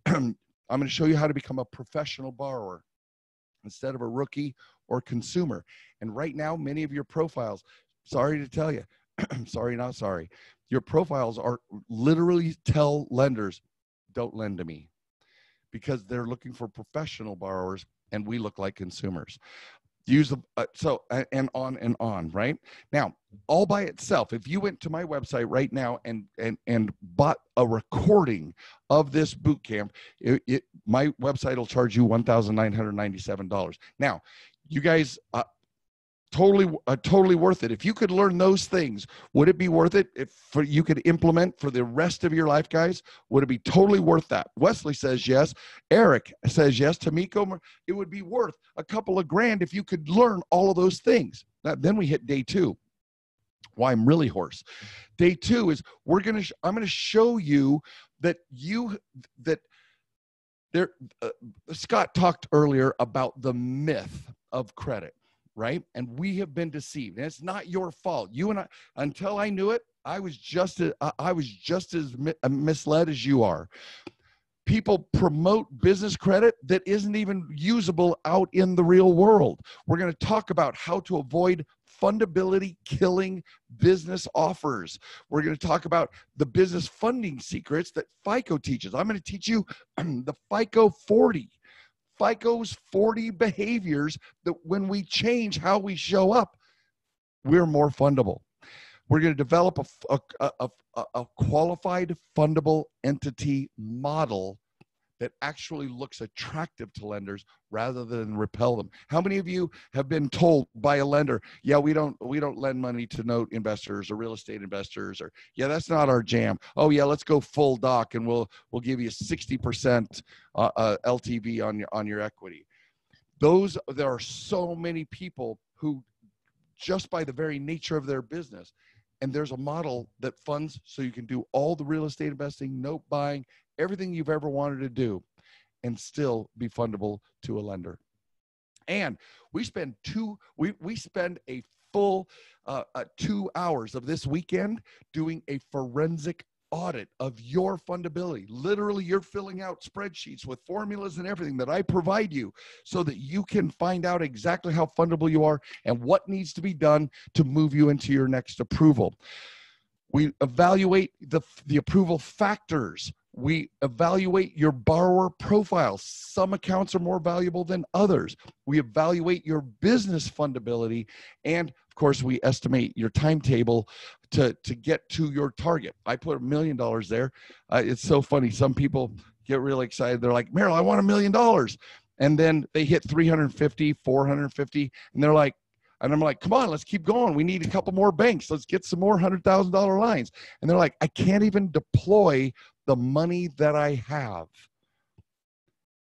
I'm going to show you how to become a professional borrower instead of a rookie or consumer. And right now, many of your profiles, sorry to tell you, sorry, not sorry, your profiles are literally tell lenders, don't lend to me, because they're looking for professional borrowers and we look like consumers. Use the, and on, right? Now, all by itself, if you went to my website right now and bought a recording of this boot camp, my website will charge you $1,997. Now, you guys, totally worth it. If you could learn those things, would it be worth it if you could implement for the rest of your life, guys? Would it be totally worth that? Wesley says yes. Eric says yes. Tamiko, it would be worth a couple of grand if you could learn all of those things. Then we hit day 2. Why I'm really hoarse. Day 2 is I'm going to show you that Scott talked earlier about the myth of credit. Right? And we have been deceived. And it's not your fault. You and I, until I knew it, I was just as misled as you are. People promote business credit that isn't even usable out in the real world. We're going to talk about how to avoid fundability killing business offers. We're going to talk about the business funding secrets that FICO teaches. I'm going to teach you the FICO 40. FICO's 40 behaviors that when we change how we show up, we're more fundable. We're going to develop a qualified fundable entity model that actually looks attractive to lenders rather than repel them. How many of you have been told by a lender, yeah, we don't lend money to note investors or real estate investors, or yeah, that's not our jam. Oh yeah, let's go full doc and we'll give you 60% LTV on your equity. There are so many people who, just by the very nature of their business, and there's a model that funds so you can do all the real estate investing, note buying, everything you've ever wanted to do, and still be fundable to a lender. And we spend a full 2 hours of this weekend doing a forensic audit of your fundability. Literally, you're filling out spreadsheets with formulas and everything that I provide you so that you can find out exactly how fundable you are and what needs to be done to move you into your next approval. We evaluate the approval factors. We evaluate your borrower profile. Some accounts are more valuable than others. We evaluate your business fundability. And of course, we estimate your timetable to get to your target. I put $1 million there. It's so funny. Some people get really excited. They're like, Merrill, I want $1 million. And then they hit 350, 450. And they're like, and I'm like, come on, let's keep going. We need a couple more banks. Let's get some more $100,000 lines. And they're like, I can't even deploy the money that I have.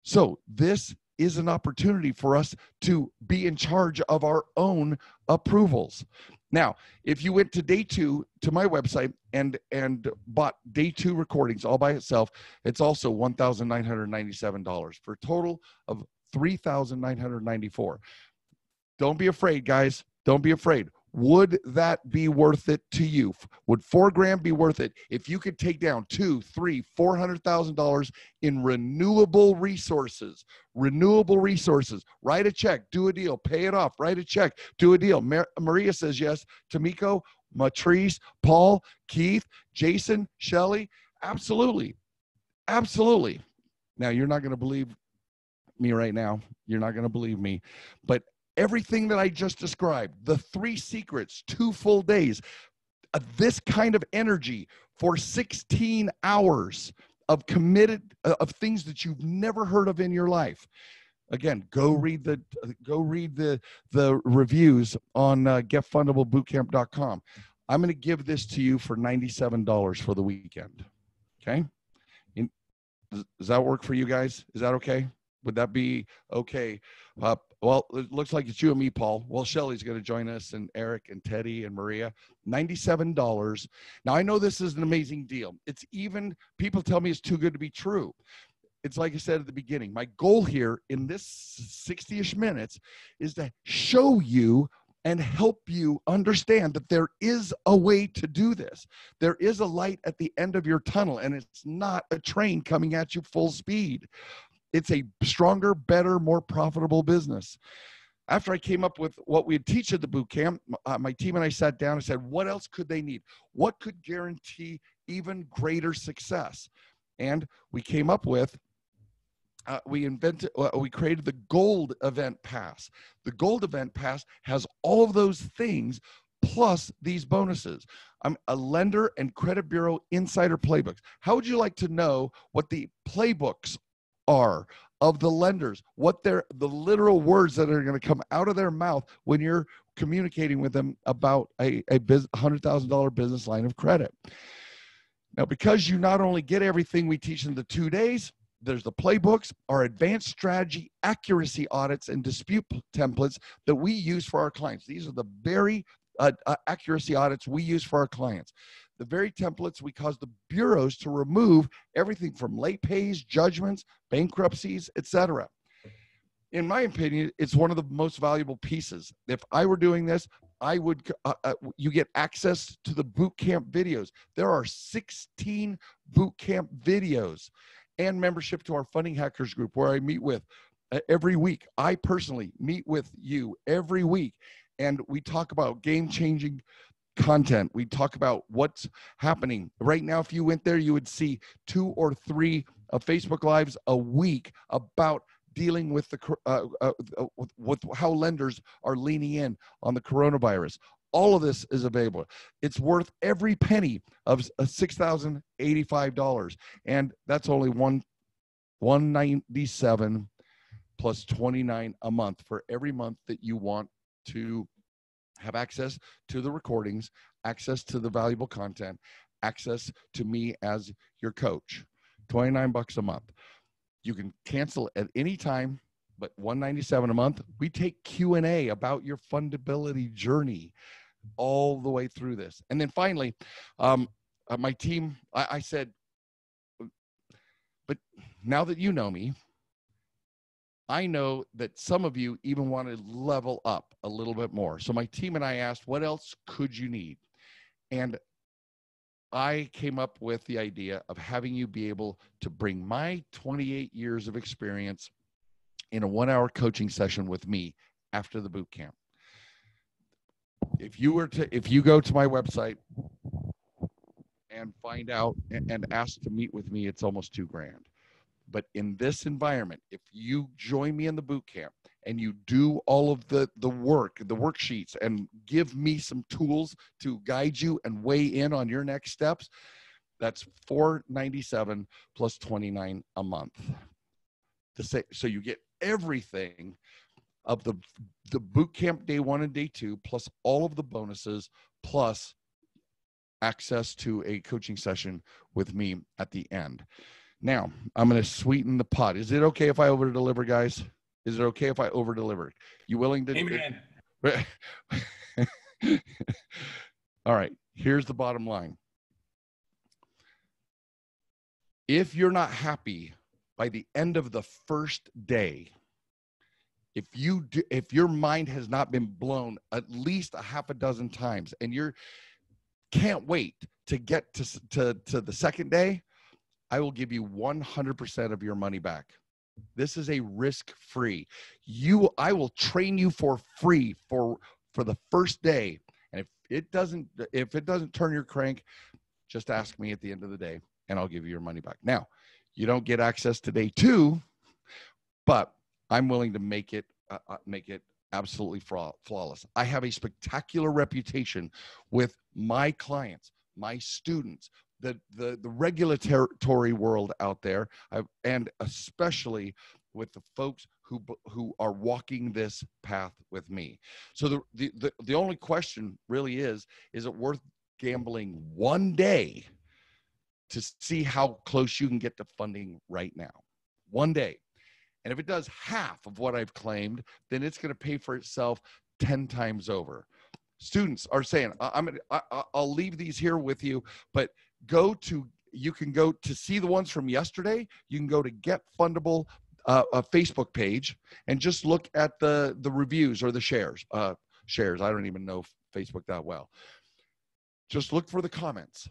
So this is an opportunity for us to be in charge of our own approvals. Now, if you went to day 2 to my website and bought day 2 recordings all by itself, it's also $1,997 for a total of $3,994. Don't be afraid, guys. Don't be afraid. Would that be worth it to you? Would $4,000 be worth it if you could take down $200,000, $300,000, $400,000 in renewable resources? Renewable resources. Write a check, do a deal, pay it off. Write a check, do a deal. Maria says yes. Tamiko, Matrice, Paul, Keith, Jason, Shelley. Absolutely. Absolutely. Now, you're not going to believe me right now. You're not going to believe me. But everything that I just described, the 3 secrets, 2 full days, this kind of energy for 16 hours of committed, of things that you've never heard of in your life. Again, go read the reviews on getfundablebootcamp.com. I'm going to give this to you for $97 for the weekend. Okay. Does that work for you guys? Is that okay? Would that be okay? Well, it looks like it's you and me, Paul. Well, Shelly's going to join us, and Eric and Teddy and Maria. $97. Now, I know this is an amazing deal. It's even, people tell me it's too good to be true. It's like I said at the beginning, my goal here in this 60-ish minutes is to show you and help you understand that there is a way to do this. There is a light at the end of your tunnel, and it's not a train coming at you full speed. It's a stronger, better, more profitable business. After I came up with what we'd teach at the boot camp, my team and I sat down and said, what else could they need? What could guarantee even greater success? And we came up with we created the Gold Event Pass. The Gold Event Pass has all of those things plus these bonuses. I'm a lender and credit bureau insider playbooks. How would you like to know what the playbooks are of the lenders, what the literal words that are going to come out of their mouth when you're communicating with them about a $100,000 business line of credit? Now, because you not only get everything we teach in the 2 days, there's the playbooks, our advanced strategy, accuracy audits, and dispute templates that we use for our clients. These are the very accuracy audits we use for our clients. The very templates we cause the bureaus to remove everything from late pays, judgments, bankruptcies, etc. In my opinion, it's one of the most valuable pieces. If I were doing this, I would. You get access to the boot camp videos. There are 16 boot camp videos, and membership to our Funding Hackers group, where I meet with every week. I personally meet with you every week, and we talk about game-changing content. We talk about what's happening right now. If you went there, you would see 2 or 3 Facebook Lives a week about dealing with with how lenders are leaning in on the coronavirus. All of this is available. It's worth every penny of $6,085, and that's only $197 plus $29 a month for every month that you want to have access to the recordings, access to the valuable content, access to me as your coach. $29 a month. You can cancel at any time, but $197 a month. We take Q&A about your fundability journey all the way through this. And then finally, my team, I said, but now that you know me, I know that some of you even want to level up a little bit more. So my team and I asked, what else could you need? And I came up with the idea of having you be able to bring my 28 years of experience in a 1-hour coaching session with me after the boot camp. If you go to my website and find out and ask to meet with me, it's almost $2,000. But in this environment, if you join me in the boot camp and you do all of the work, the worksheets, and give me some tools to guide you and weigh in on your next steps, that's $497 plus $29 a month. So you get everything of the boot camp day 1 and day 2, plus all of the bonuses, plus access to a coaching session with me at the end. Now, I'm going to sweeten the pot. Is it okay if I over-deliver, guys? Is it okay if I over-deliver? You willing to? Amen. All right. Here's the bottom line. If you're not happy by the end of the first day, if your mind has not been blown at least a half a dozen times, and you can't wait to get to the second day, I will give you 100% of your money back. This is a risk-free. I will train you for free for the first day. And if it doesn't turn your crank, just ask me at the end of the day and I'll give you your money back. Now, you don't get access to day 2, but I'm willing to make it absolutely flawless. I have a spectacular reputation with my clients, my students, the regulatory world out there, and especially with the folks who are walking this path with me. So the only question really is it worth gambling one day to see how close you can get to funding right now? One day. And if it does half of what I've claimed, then it's going to pay for itself 10 times over. Students are saying, I'll leave these here with you, but you can go to see the ones from yesterday. You can go to Get Fundable, a Facebook page, and just look at the reviews or the shares. Shares. I don't even know Facebook that well. Just look for the comments.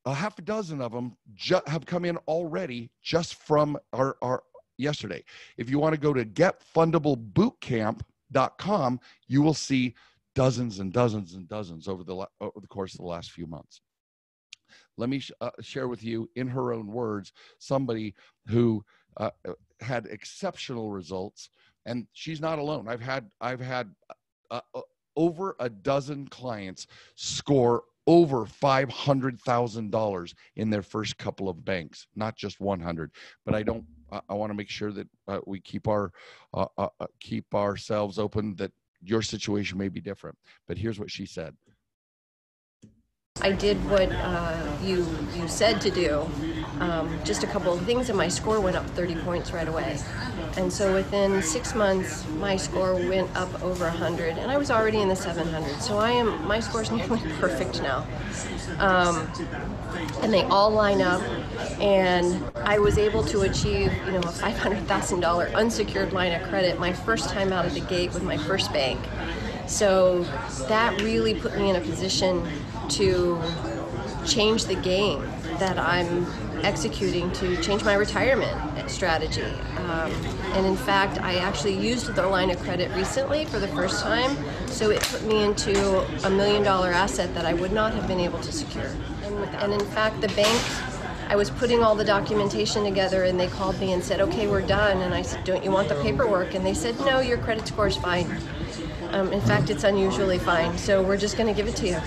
A half a dozen of them have come in already just from our yesterday. If you want to go to getfundablebootcamp.com, you will see dozens and dozens and dozens over the course of the last few months. Let me share with you, in her own words, somebody who had exceptional results, and she's not alone. I've had over a dozen clients score over $500,000 in their first couple of banks, not just 100. But I want to make sure that we keep ourselves open, that your situation may be different. But here's what she said. I did what you said to do, just a couple of things, and my score went up 30 points right away. And so within 6 months, my score went up over 100, and I was already in the 700. So my score's nearly perfect now. And they all line up, and I was able to achieve, a $500,000 unsecured line of credit my first time out of the gate with my first bank. So that really put me in a position to change the game that I'm executing to change my retirement strategy. And in fact, I actually used the line of credit recently for the first time, so it put me into $1 million asset that I would not have been able to secure. And in fact, the bank, I was putting all the documentation together, and they called me and said, okay, we're done. And I said, don't you want the paperwork? And they said, no, your credit score is fine. In fact, it's unusually fine, so we're just going to give it to you.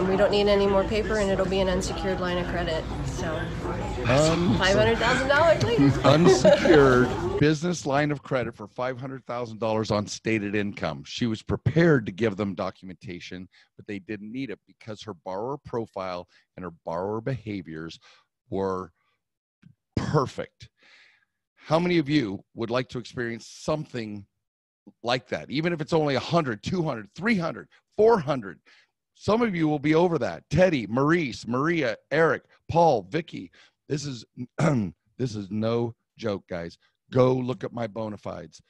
We don't need any more paper, and it'll be an unsecured line of credit. So, $500,000, please. Unsecured business line of credit for $500,000 on stated income. She was prepared to give them documentation, but they didn't need it because her borrower profile and her borrower behaviors were perfect. How many of you would like to experience something like that? Even if it's only 100, 200, 300, 400. Some of you will be over that. Teddy, Maurice, Maria, Eric, Paul, Vicky. This is no joke, guys. Go look at my bona fides.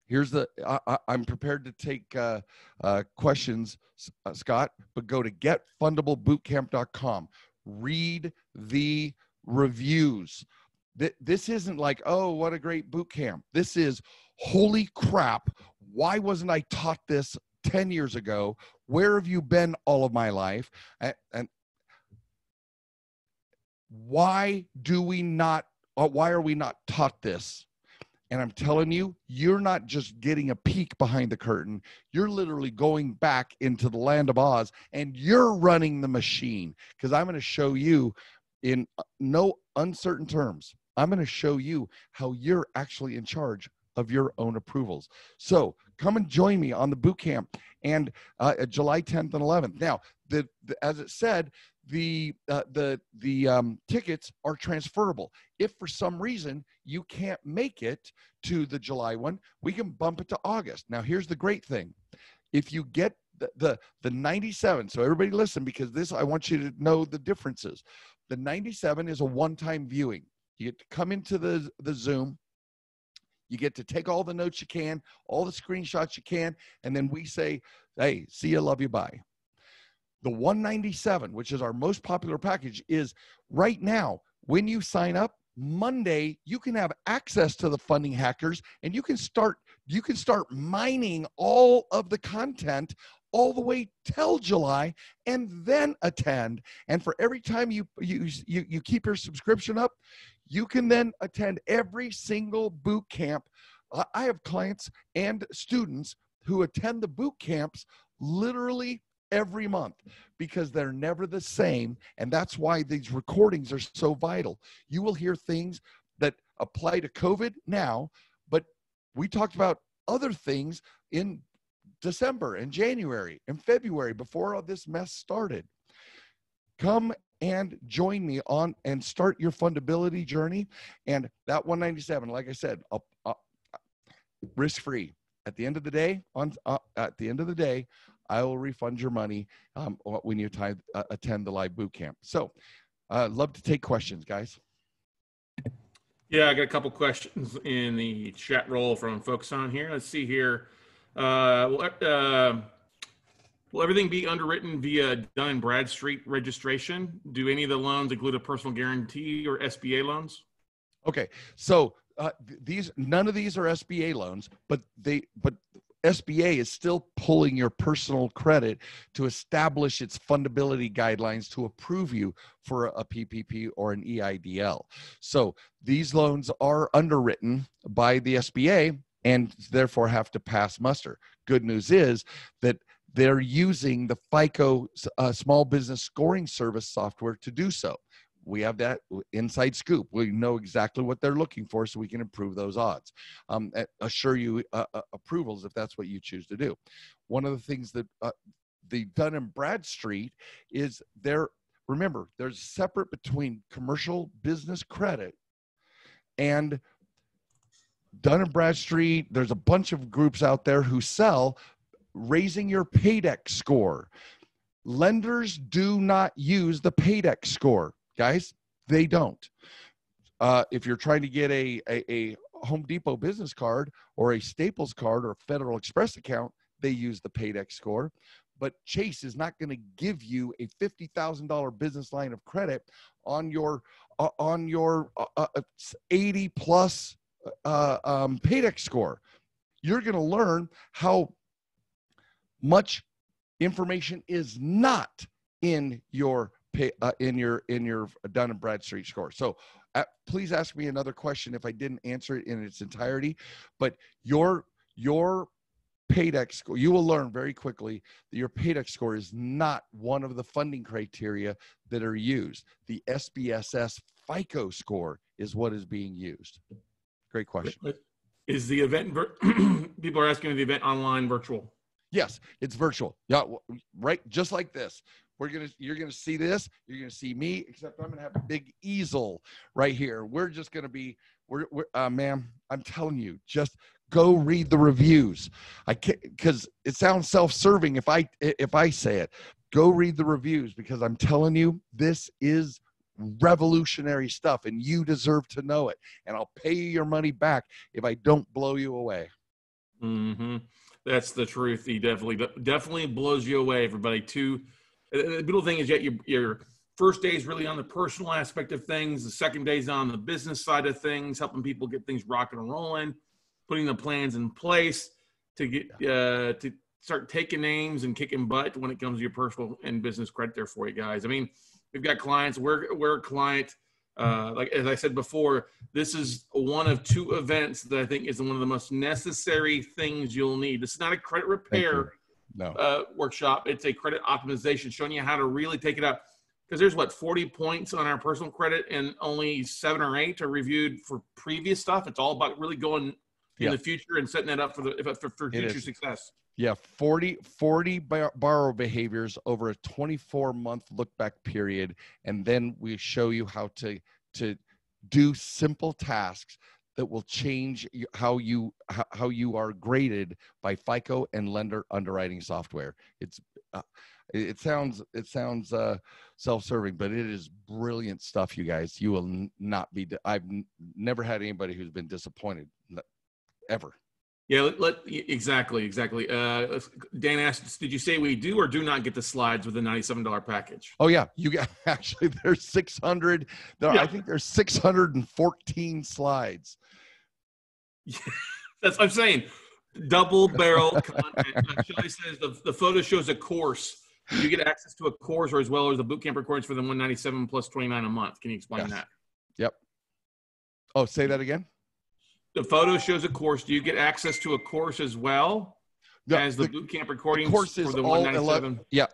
Here's I'm prepared to take questions, Scott, but go to getfundablebootcamp.com. Read the reviews. This isn't like, oh, what a great boot camp. This is, holy crap, why wasn't I taught this 10 years ago? Where have you been all of my life? And why are we not taught this? And I'm telling you, you're not just getting a peek behind the curtain. You're literally going back into the land of Oz, and you're running the machine, because I'm going to show you in no uncertain terms. I'm going to show you how you're actually in charge of your own approvals. So come and join me on the boot camp, and July 10th and 11th. Now, as it said, the tickets are transferable. If for some reason you can't make it to the July one, we can bump it to August. Now, here's the great thing. If you get the 97, so everybody listen, because this, I want you to know the differences. The 97 is a one-time viewing. You get to come into the Zoom. You get to take all the notes you can, all the screenshots you can, and then we say, hey, see you, love you, bye. The 197, which is our most popular package, is right now, when you sign up, Monday, you can have access to the funding hackers, and you can start mining all of the content all the way till July, and then attend. And for every time you keep your subscription up, you can then attend every single boot camp. I have clients and students who attend the boot camps literally every month, because they're never the same. And that's why these recordings are so vital. You will hear things that apply to COVID now, but we talked about other things in December and January and February before all this mess started. Come and join me on and start your fundability journey. And that 197, like I said, risk-free. At the end of the day, I will refund your money when you attend the live boot camp. So, love to take questions, guys. Yeah, I got a couple questions in the chat roll from folks on here. Let's see here. Will everything be underwritten via Dun & Bradstreet registration? Do any of the loans include a personal guarantee or SBA loans? Okay, so none of these are SBA loans, but SBA is still pulling your personal credit to establish its fundability guidelines to approve you for a PPP or an EIDL. So these loans are underwritten by the SBA and therefore have to pass muster. Good news is that they're using the FICO small business scoring service software to do so. We have that inside scoop. We know exactly what they're looking for so we can improve those odds. Assure you approvals if that's what you choose to do. One of the things that the Dun & Bradstreet is remember, there's separate between commercial business credit and Dun & Bradstreet. There's a bunch of groups out there who sell raising your paydex score. Lenders do not use the paydex score. Guys, they don't. If you're trying to get a Home Depot business card or a Staples card or a Federal Express account, they use the paydex score. But Chase is not going to give you a $50,000 business line of credit on your 80 plus paydex score. You're going to learn how much information is not in your in your Dun & Bradstreet score. So please ask me another question if I didn't answer it in its entirety. But your paydex score, you will learn very quickly that your paydex score is not one of the funding criteria that are used. The SBSS FICO score is what is being used. Great question. Is the event, people are asking, the event online, virtual? Yes, it's virtual. Yeah, right. Just like this. You're gonna see this. You're gonna see me, except I'm gonna have a big easel right here. We're just gonna be, ma'am, I'm telling you, just go read the reviews. I can't, because it sounds self-serving if I say it. Go read the reviews, because I'm telling you, this is revolutionary stuff, and you deserve to know it. And I'll pay you your money back if I don't blow you away. Mm-hmm. That's the truth. He definitely blows you away, everybody. The beautiful thing is, your first day is really on the personal aspect of things. The second day is on the business side of things, helping people get things rocking and rolling, putting the plans in place to get to start taking names and kicking butt when it comes to your personal and business credit there for you guys. I mean, we've got clients. We're a client. Like as I said before, this is one of two events that I think is one of the most necessary things you'll need. This is not a credit repair workshop. It's a credit optimization, showing you how to really take it out. Because there's 40 points on our personal credit, and only 7 or 8 are reviewed for previous stuff. It's all about really going in the future and setting that up for future success. Yeah, 40 borrower behaviors over a 24-month look-back period, and then we show you how to do simple tasks that will change how you are graded by FICO and lender underwriting software. It sounds self-serving, but it is brilliant stuff, you guys. You will not be. I've never had anybody who's been disappointed, ever. Yeah, exactly. Dan asked, did you say we do or do not get the slides with the $97 package? Oh yeah, you got, actually there's 600. I think there's 614 slides. That's what I'm saying. Double barrel content. Shelley says the photo shows a course. You get access to a course, or as well as the boot camp recordings for the $197 plus $29 a month. Can you explain that? Yep. Oh, say that again. The photo shows a course. Do you get access to a course as well as the boot camp recordings for the $197? Yeah.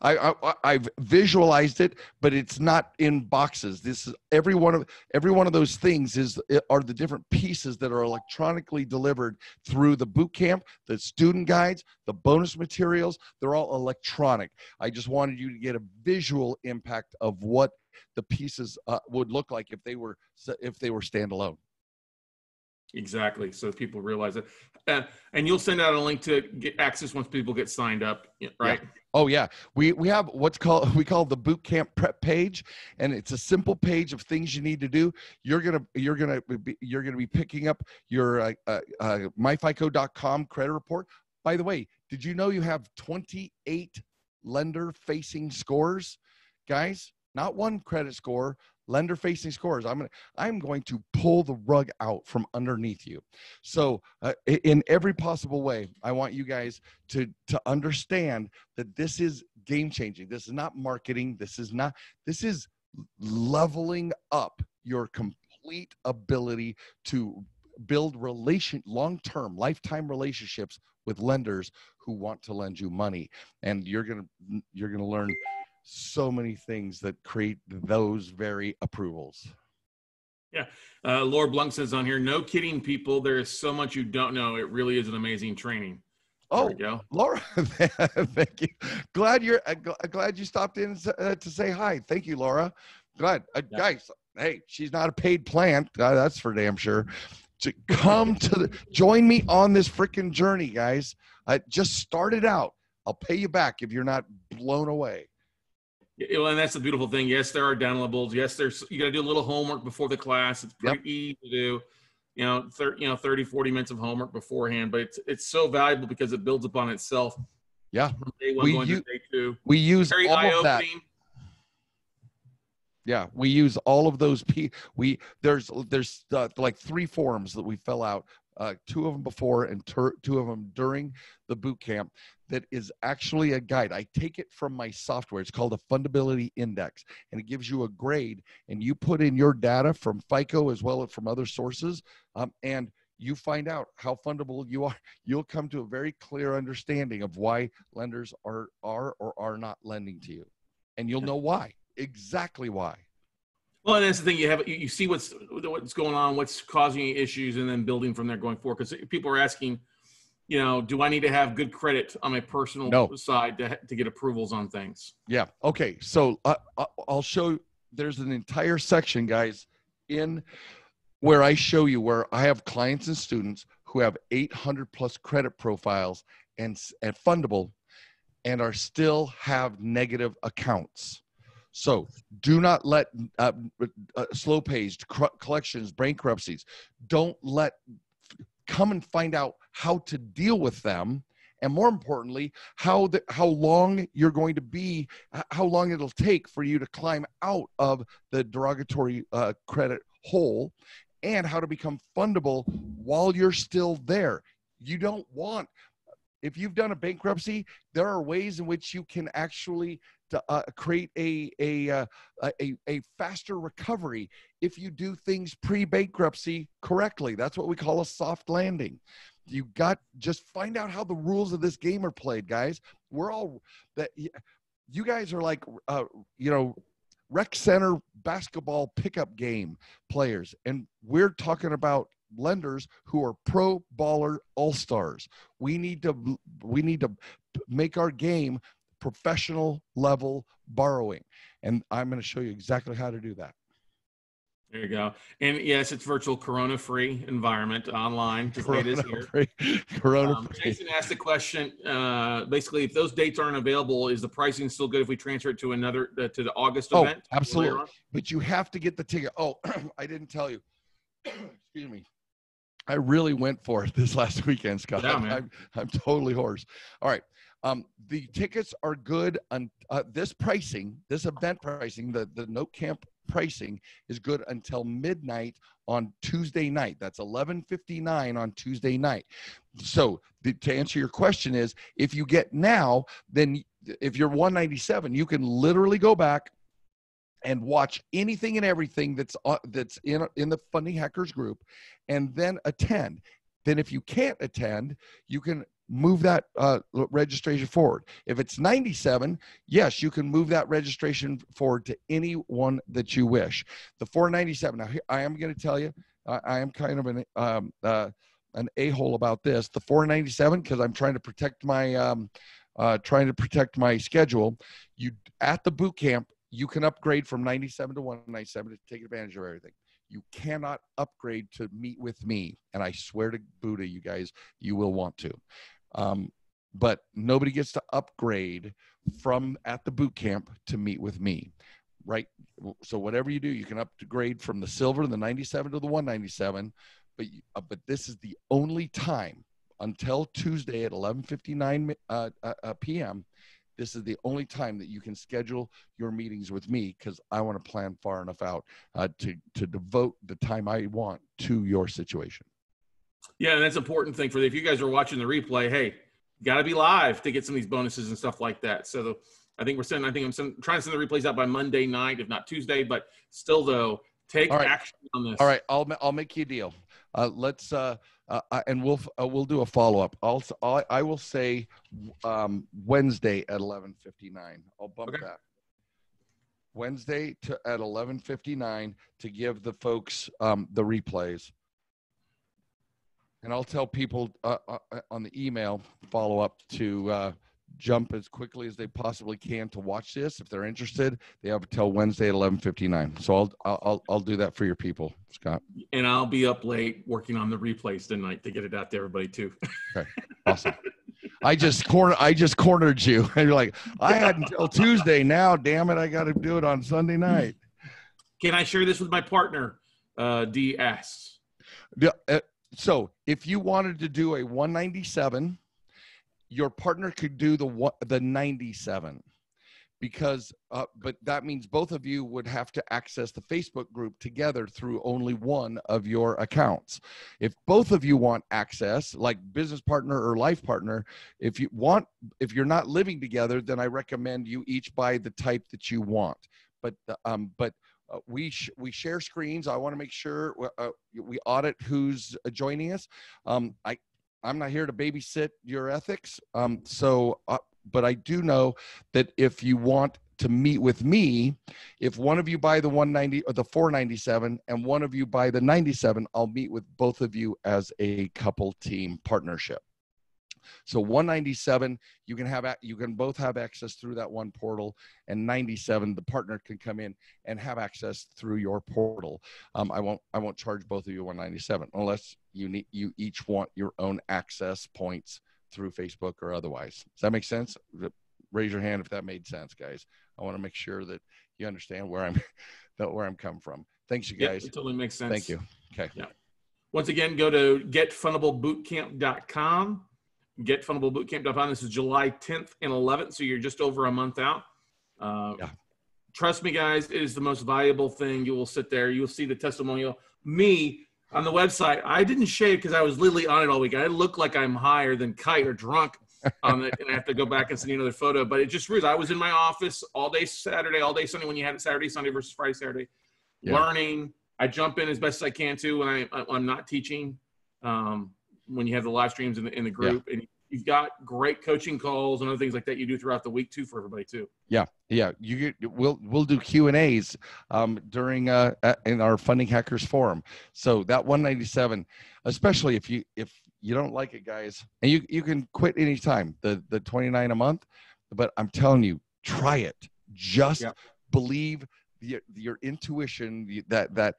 I've visualized it, but it's not in boxes. This is every one of those things are the different pieces that are electronically delivered through the boot camp, the student guides, the bonus materials. They're all electronic. I just wanted you to get a visual impact of what the pieces would look like if they were standalone. Exactly. So people realize it. And you'll send out a link to get access once people get signed up, right? Yeah. Oh yeah. We have we call the boot camp prep page, and it's a simple page of things you need to do. You're going to be picking up your myfico.com credit report. By the way, did you know you have 28 lender facing scores? Guys, not one credit score, lender facing scores. I'm going to pull the rug out from underneath you. So in every possible way, I want you guys to understand that this is game changing. This is not marketing. This is leveling up your complete ability to build long-term lifetime relationships with lenders who want to lend you money. And you're going to learn so many things that create those very approvals. Yeah. Laura Blunk says on here, no kidding, people. There is so much you don't know. It really is an amazing training. There we go. Laura, thank you. Glad you stopped in to say hi. Thank you, Laura. Glad. Guys, hey, she's not a paid plant. That's for damn sure. To come join me on this freaking journey, guys. I just started out. I'll pay you back if you're not blown away. Well, and that's the beautiful thing. Yes, there are downloadables. Yes, you got to do a little homework before the class. It's pretty easy to do. 30, 40 minutes of homework beforehand, but it's so valuable because it builds upon itself. Yeah. From day one going to day two. We use very all of that. Yeah, we use all of those. There's like 3 forms that we fill out, 2 of them before and 2 of them during the boot camp. That is actually a guide. I take it from my software. It's called a Fundability Index, and it gives you a grade. And you put in your data from FICO as well as from other sources, and you find out how fundable you are. You'll come to a very clear understanding of why lenders are or are not lending to you, and you'll know why. Exactly why. Well, and that's the thing. You see what's going on, what's causing issues, and then building from there going forward. Because people are asking, do I need to have good credit on my personal side to get approvals on things? Yeah. Okay. So I'll show. There's an entire section, guys, in where I show you where I have clients and students who have 800 plus credit profiles and fundable, and are still have negative accounts. So do not let slow pays, collections, bankruptcies, come and find out how to deal with them. And more importantly, how long you're going to be, how long it'll take for you to climb out of the derogatory credit hole, and how to become fundable while you're still there. You don't want, if you've done a bankruptcy, there are ways in which you can actually create a faster recovery if you do things pre-bankruptcy correctly. That's what we call a soft landing. Just find out how the rules of this game are played, guys. You guys are like, rec center basketball pickup game players. And we're talking about lenders who are pro baller all-stars. We need to make our game professional level borrowing. And I'm going to show you exactly how to do that. There you go. And yes, it's virtual corona-free environment online. Just like it is here. Corona-free. Jason asked the question, basically, if those dates aren't available, is the pricing still good if we transfer it to to the August event? Absolutely. But you have to get the ticket. Oh, I didn't tell you. Excuse me. I really went for it this last weekend, Scott. Yeah, man. I'm totally hoarse. All right. The tickets are good on this event pricing, the note camp pricing is good until midnight on Tuesday night. That's 11:59 on Tuesday night. So to answer your question is, if you get now, then if you're 197, you can literally go back and watch anything and everything that's in the Funding Hackers group, and then attend. Then if you can't attend, you can move that registration forward. If it's 97, yes, you can move that registration forward to any one that you wish. The 497. Now, I am going to tell you, I am kind of an a-hole about this. The 497, because I'm trying to protect my schedule. At the boot camp, you can upgrade from 97 to 197 to take advantage of everything. You cannot upgrade to meet with me. And I swear to Buddha, you guys, you will want to. But nobody gets to upgrade from at the boot camp to meet with me, right? So whatever you do, you can upgrade from the silver, the 97 to the 197. But this is the only time until Tuesday at 11:59 p.m. this is the only time that you can schedule your meetings with me, because I want to plan far enough out to devote the time I want to your situation. Yeah, and that's an important thing if you guys are watching the replay, hey, you got to be live to get some of these bonuses and stuff like that. So I'm trying to send the replays out by Monday night, if not Tuesday, but still though, take action on this. All right. I'll make you a deal. Let's and we'll do a follow-up. I will say Wednesday at 11:59. I'll bump that. Wednesday at 11:59 to give the folks the replays. And I'll tell people on the email follow-up to jump as quickly as they possibly can to watch this. If they're interested, they have until Wednesday at 11:59. So I'll do that for your people, Scott. And I'll be up late working on the replays tonight to get it out to everybody too. Okay, awesome. I just cornered you, and you're like, I had until Tuesday. Now, damn it, I got to do it on Sunday night. Can I share this with my partner? D asks. So if you wanted to do a 197, your partner could do the 97, because but that means both of you would have to access the Facebook group together through only one of your accounts. If both of you want access, like business partner or life partner, if you're not living together, then I recommend you each buy the type that you want. But we share screens. I want to make sure we audit who's joining us. I'm not here to babysit your ethics. But I do know that if you want to meet with me, if one of you buy the 190 or the 497 and one of you buy the 97, I'll meet with both of you as a couple team partnership. So 197, you can both have access through that one portal, and 97, the partner can come in and have access through your portal. I won't charge both of you 197 unless you each want your own access points through Facebook or otherwise. Does that make sense? Raise your hand if that made sense, guys. I want to make sure that you understand where I'm coming from. Thanks, you guys. Yep, it totally makes sense. Thank you. Okay. Yeah. Once again, go to getfundablebootcamp.com. Getfundablebootcamp.com. This is July 10th and 11th, so you're just over a month out. Trust me, guys, it is the most valuable thing. You will sit there. You will see the testimonial. Me, on the website, I didn't shave because I was literally on it all week. I look like I'm higher than kite or drunk on it, and I have to go back and send you another photo. But it just proves I was in my office all day Saturday, all day Sunday when you had it Saturday, Sunday versus Friday, Saturday, learning. I jump in as best as I can, too, when I'm not teaching. When you have the live streams in the group, and you've got great coaching calls and other things like that you do throughout the week too for everybody too. We'll do Q&As during in our Funding Hackers forum. So that 197, especially if you don't like it, guys, and you can quit anytime, the $29 a month, but I'm telling you, try it. Just believe your intuition, that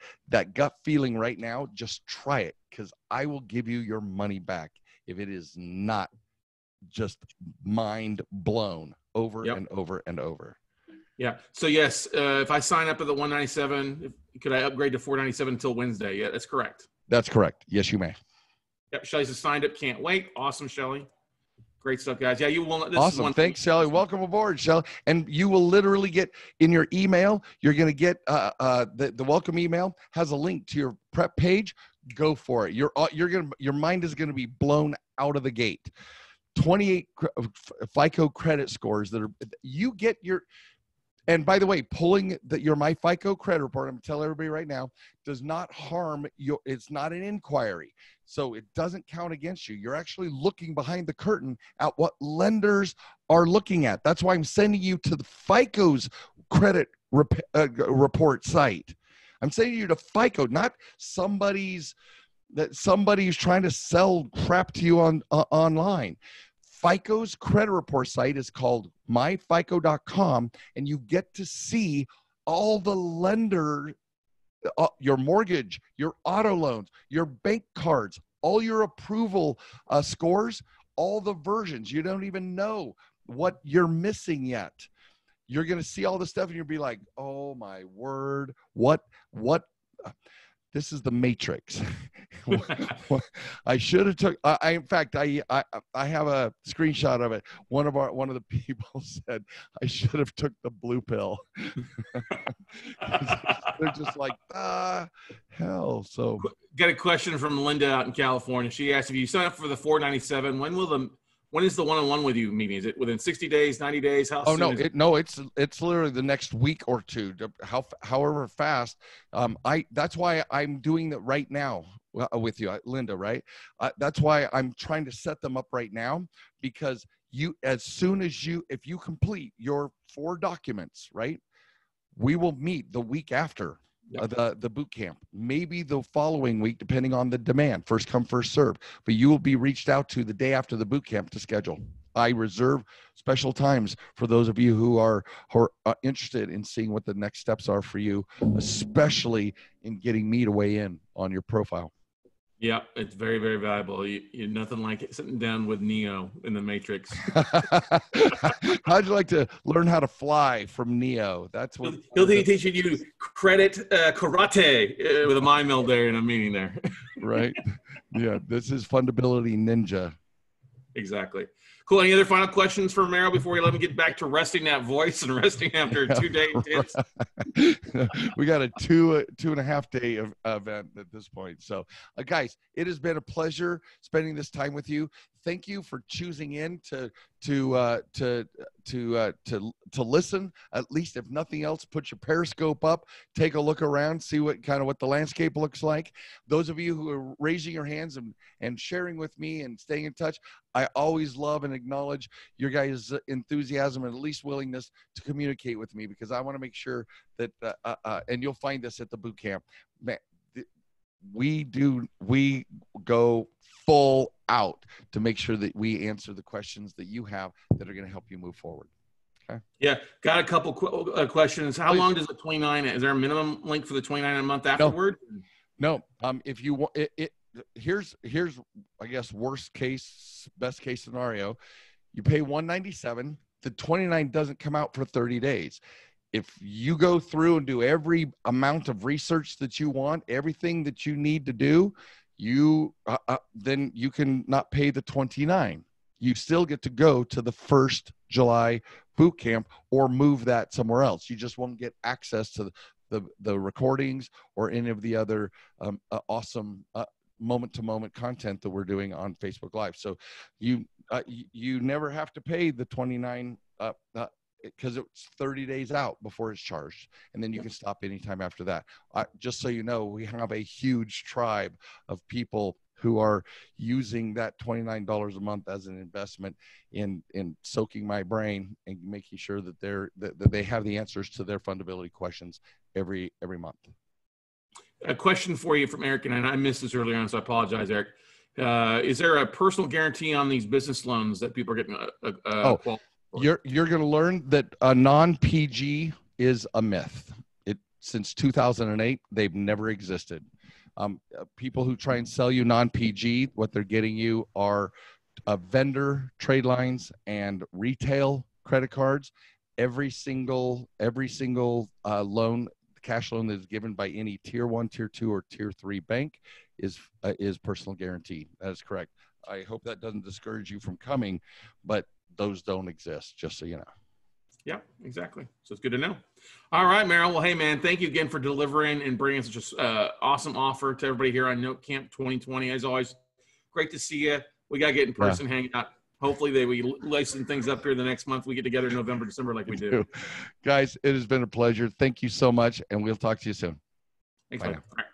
gut feeling right now. Just try it, because I will give you your money back if it is not just mind blown over and over and over. Yeah. So yes, if I sign up at the 197, could I upgrade to 497 until Wednesday? Yeah, that's correct. That's correct. Yes, you may. Yep. Shelly's signed up. Can't wait. Awesome, Shelly. Great stuff, guys. Yeah, you will. Awesome. Thanks, Shelly. Welcome aboard, Shelly. And you will literally get in your email, you're going to get the welcome email has a link to your prep page. Go for it. Your mind is going to be blown out of the gate. 28 FICO credit scores that you get your. And by the way, pulling your My FICO credit report, I'm going to tell everybody right now, does not harm you. It's not an inquiry. So it doesn't count against you. You're actually looking behind the curtain at what lenders are looking at. That's why I'm sending you to the FICO's credit report site. I'm sending you to FICO, not somebody's trying to sell crap to you online. FICO's credit report site is called myfico.com, and you get to see all the lender, your mortgage, your auto loans, your bank cards, all your approval scores, all the versions. You don't even know what you're missing yet. You're going to see all the stuff and you'll be like, oh my word, what? This is the Matrix. I should have took. In fact, I have a screenshot of it. One of the people said I should have took the blue pill. They're just like, hell. So, got a question from Linda out in California. She asked, if you sign up for the $497, when is the one-on-one with you meeting? Is it within 60 days, 90 days? How soon? It's literally the next week or two, however fast. That's why I'm doing that right now with you, Linda, right? That's why I'm trying to set them up right now, because if you complete your 4 documents, right, we will meet the week after. The boot camp, maybe the following week, depending on the demand, first come, first serve, but you will be reached out to the day after the boot camp to schedule. I reserve special times for those of you who are interested in seeing what the next steps are for you, especially in getting me to weigh in on your profile. Yeah, it's very, very valuable. You're nothing like it sitting down with Neo in the Matrix. How'd you like to learn how to fly from Neo? That's what he'll be teaching you karate with a mind meld there in a meeting there. Right. Yeah, this is Fundability Ninja. Exactly. Cool. Any other final questions for Merrill before we let him get back to resting that voice and resting after a 2-day intense? We got a 2.5 day event at this point. So, guys, it has been a pleasure spending this time with you. Thank you for choosing in to listen. At least, if nothing else, put your Periscope up, take a look around, see what the landscape looks like. Those of you who are raising your hands and sharing with me and staying in touch, I always love and acknowledge your guys' enthusiasm and at least willingness to communicate with me, because I want to make sure that, and you'll find this at the boot camp, man, we go full out to make sure that we answer the questions that you have that are going to help you move forward. Okay. Yeah. Got a couple questions. How long does the 29, is there a minimum length for the 29 a month afterward? No. If you want here's I guess worst case, best case scenario, you pay $197, the 29 doesn't come out for 30 days. If you go through and do every amount of research that you want, everything that you need to do, then you can not pay the 29. You still get to go to the 1st July boot camp or move that somewhere else. You just won't get access to the recordings or any of the other awesome moment-to-moment content that we're doing on Facebook Live. So you never have to pay the 29 because it's 30 days out before it's charged, and then you can stop anytime after that. Just so you know, we have a huge tribe of people who are using that $29 a month as an investment in soaking my brain and making sure that they have the answers to their fundability questions every month. A question for you from Eric, and I missed this earlier on, so I apologize, Eric. Is there a personal guarantee on these business loans that people are getting? You're going to learn that a non-PG is a myth. Since 2008, they've never existed. People who try and sell you non-PG, what they're getting you are vendor trade lines and retail credit cards. Every single loan, cash loan that is given by any tier 1, tier 2, or tier 3 bank is personal guarantee. That is correct. I hope that doesn't discourage you from coming, but those don't exist, just so you know. Yeah, exactly. So it's good to know. All right, Merrill. Well, hey, man, thank you again for delivering and bringing such an awesome offer to everybody here on Note Camp 2020. As always, great to see you. We got to get in person, hang out. Hopefully we loosen things up here the next month. We get together in November, December like we do. Guys, it has been a pleasure. Thank you so much, and we'll talk to you soon. Thanks, man. All right.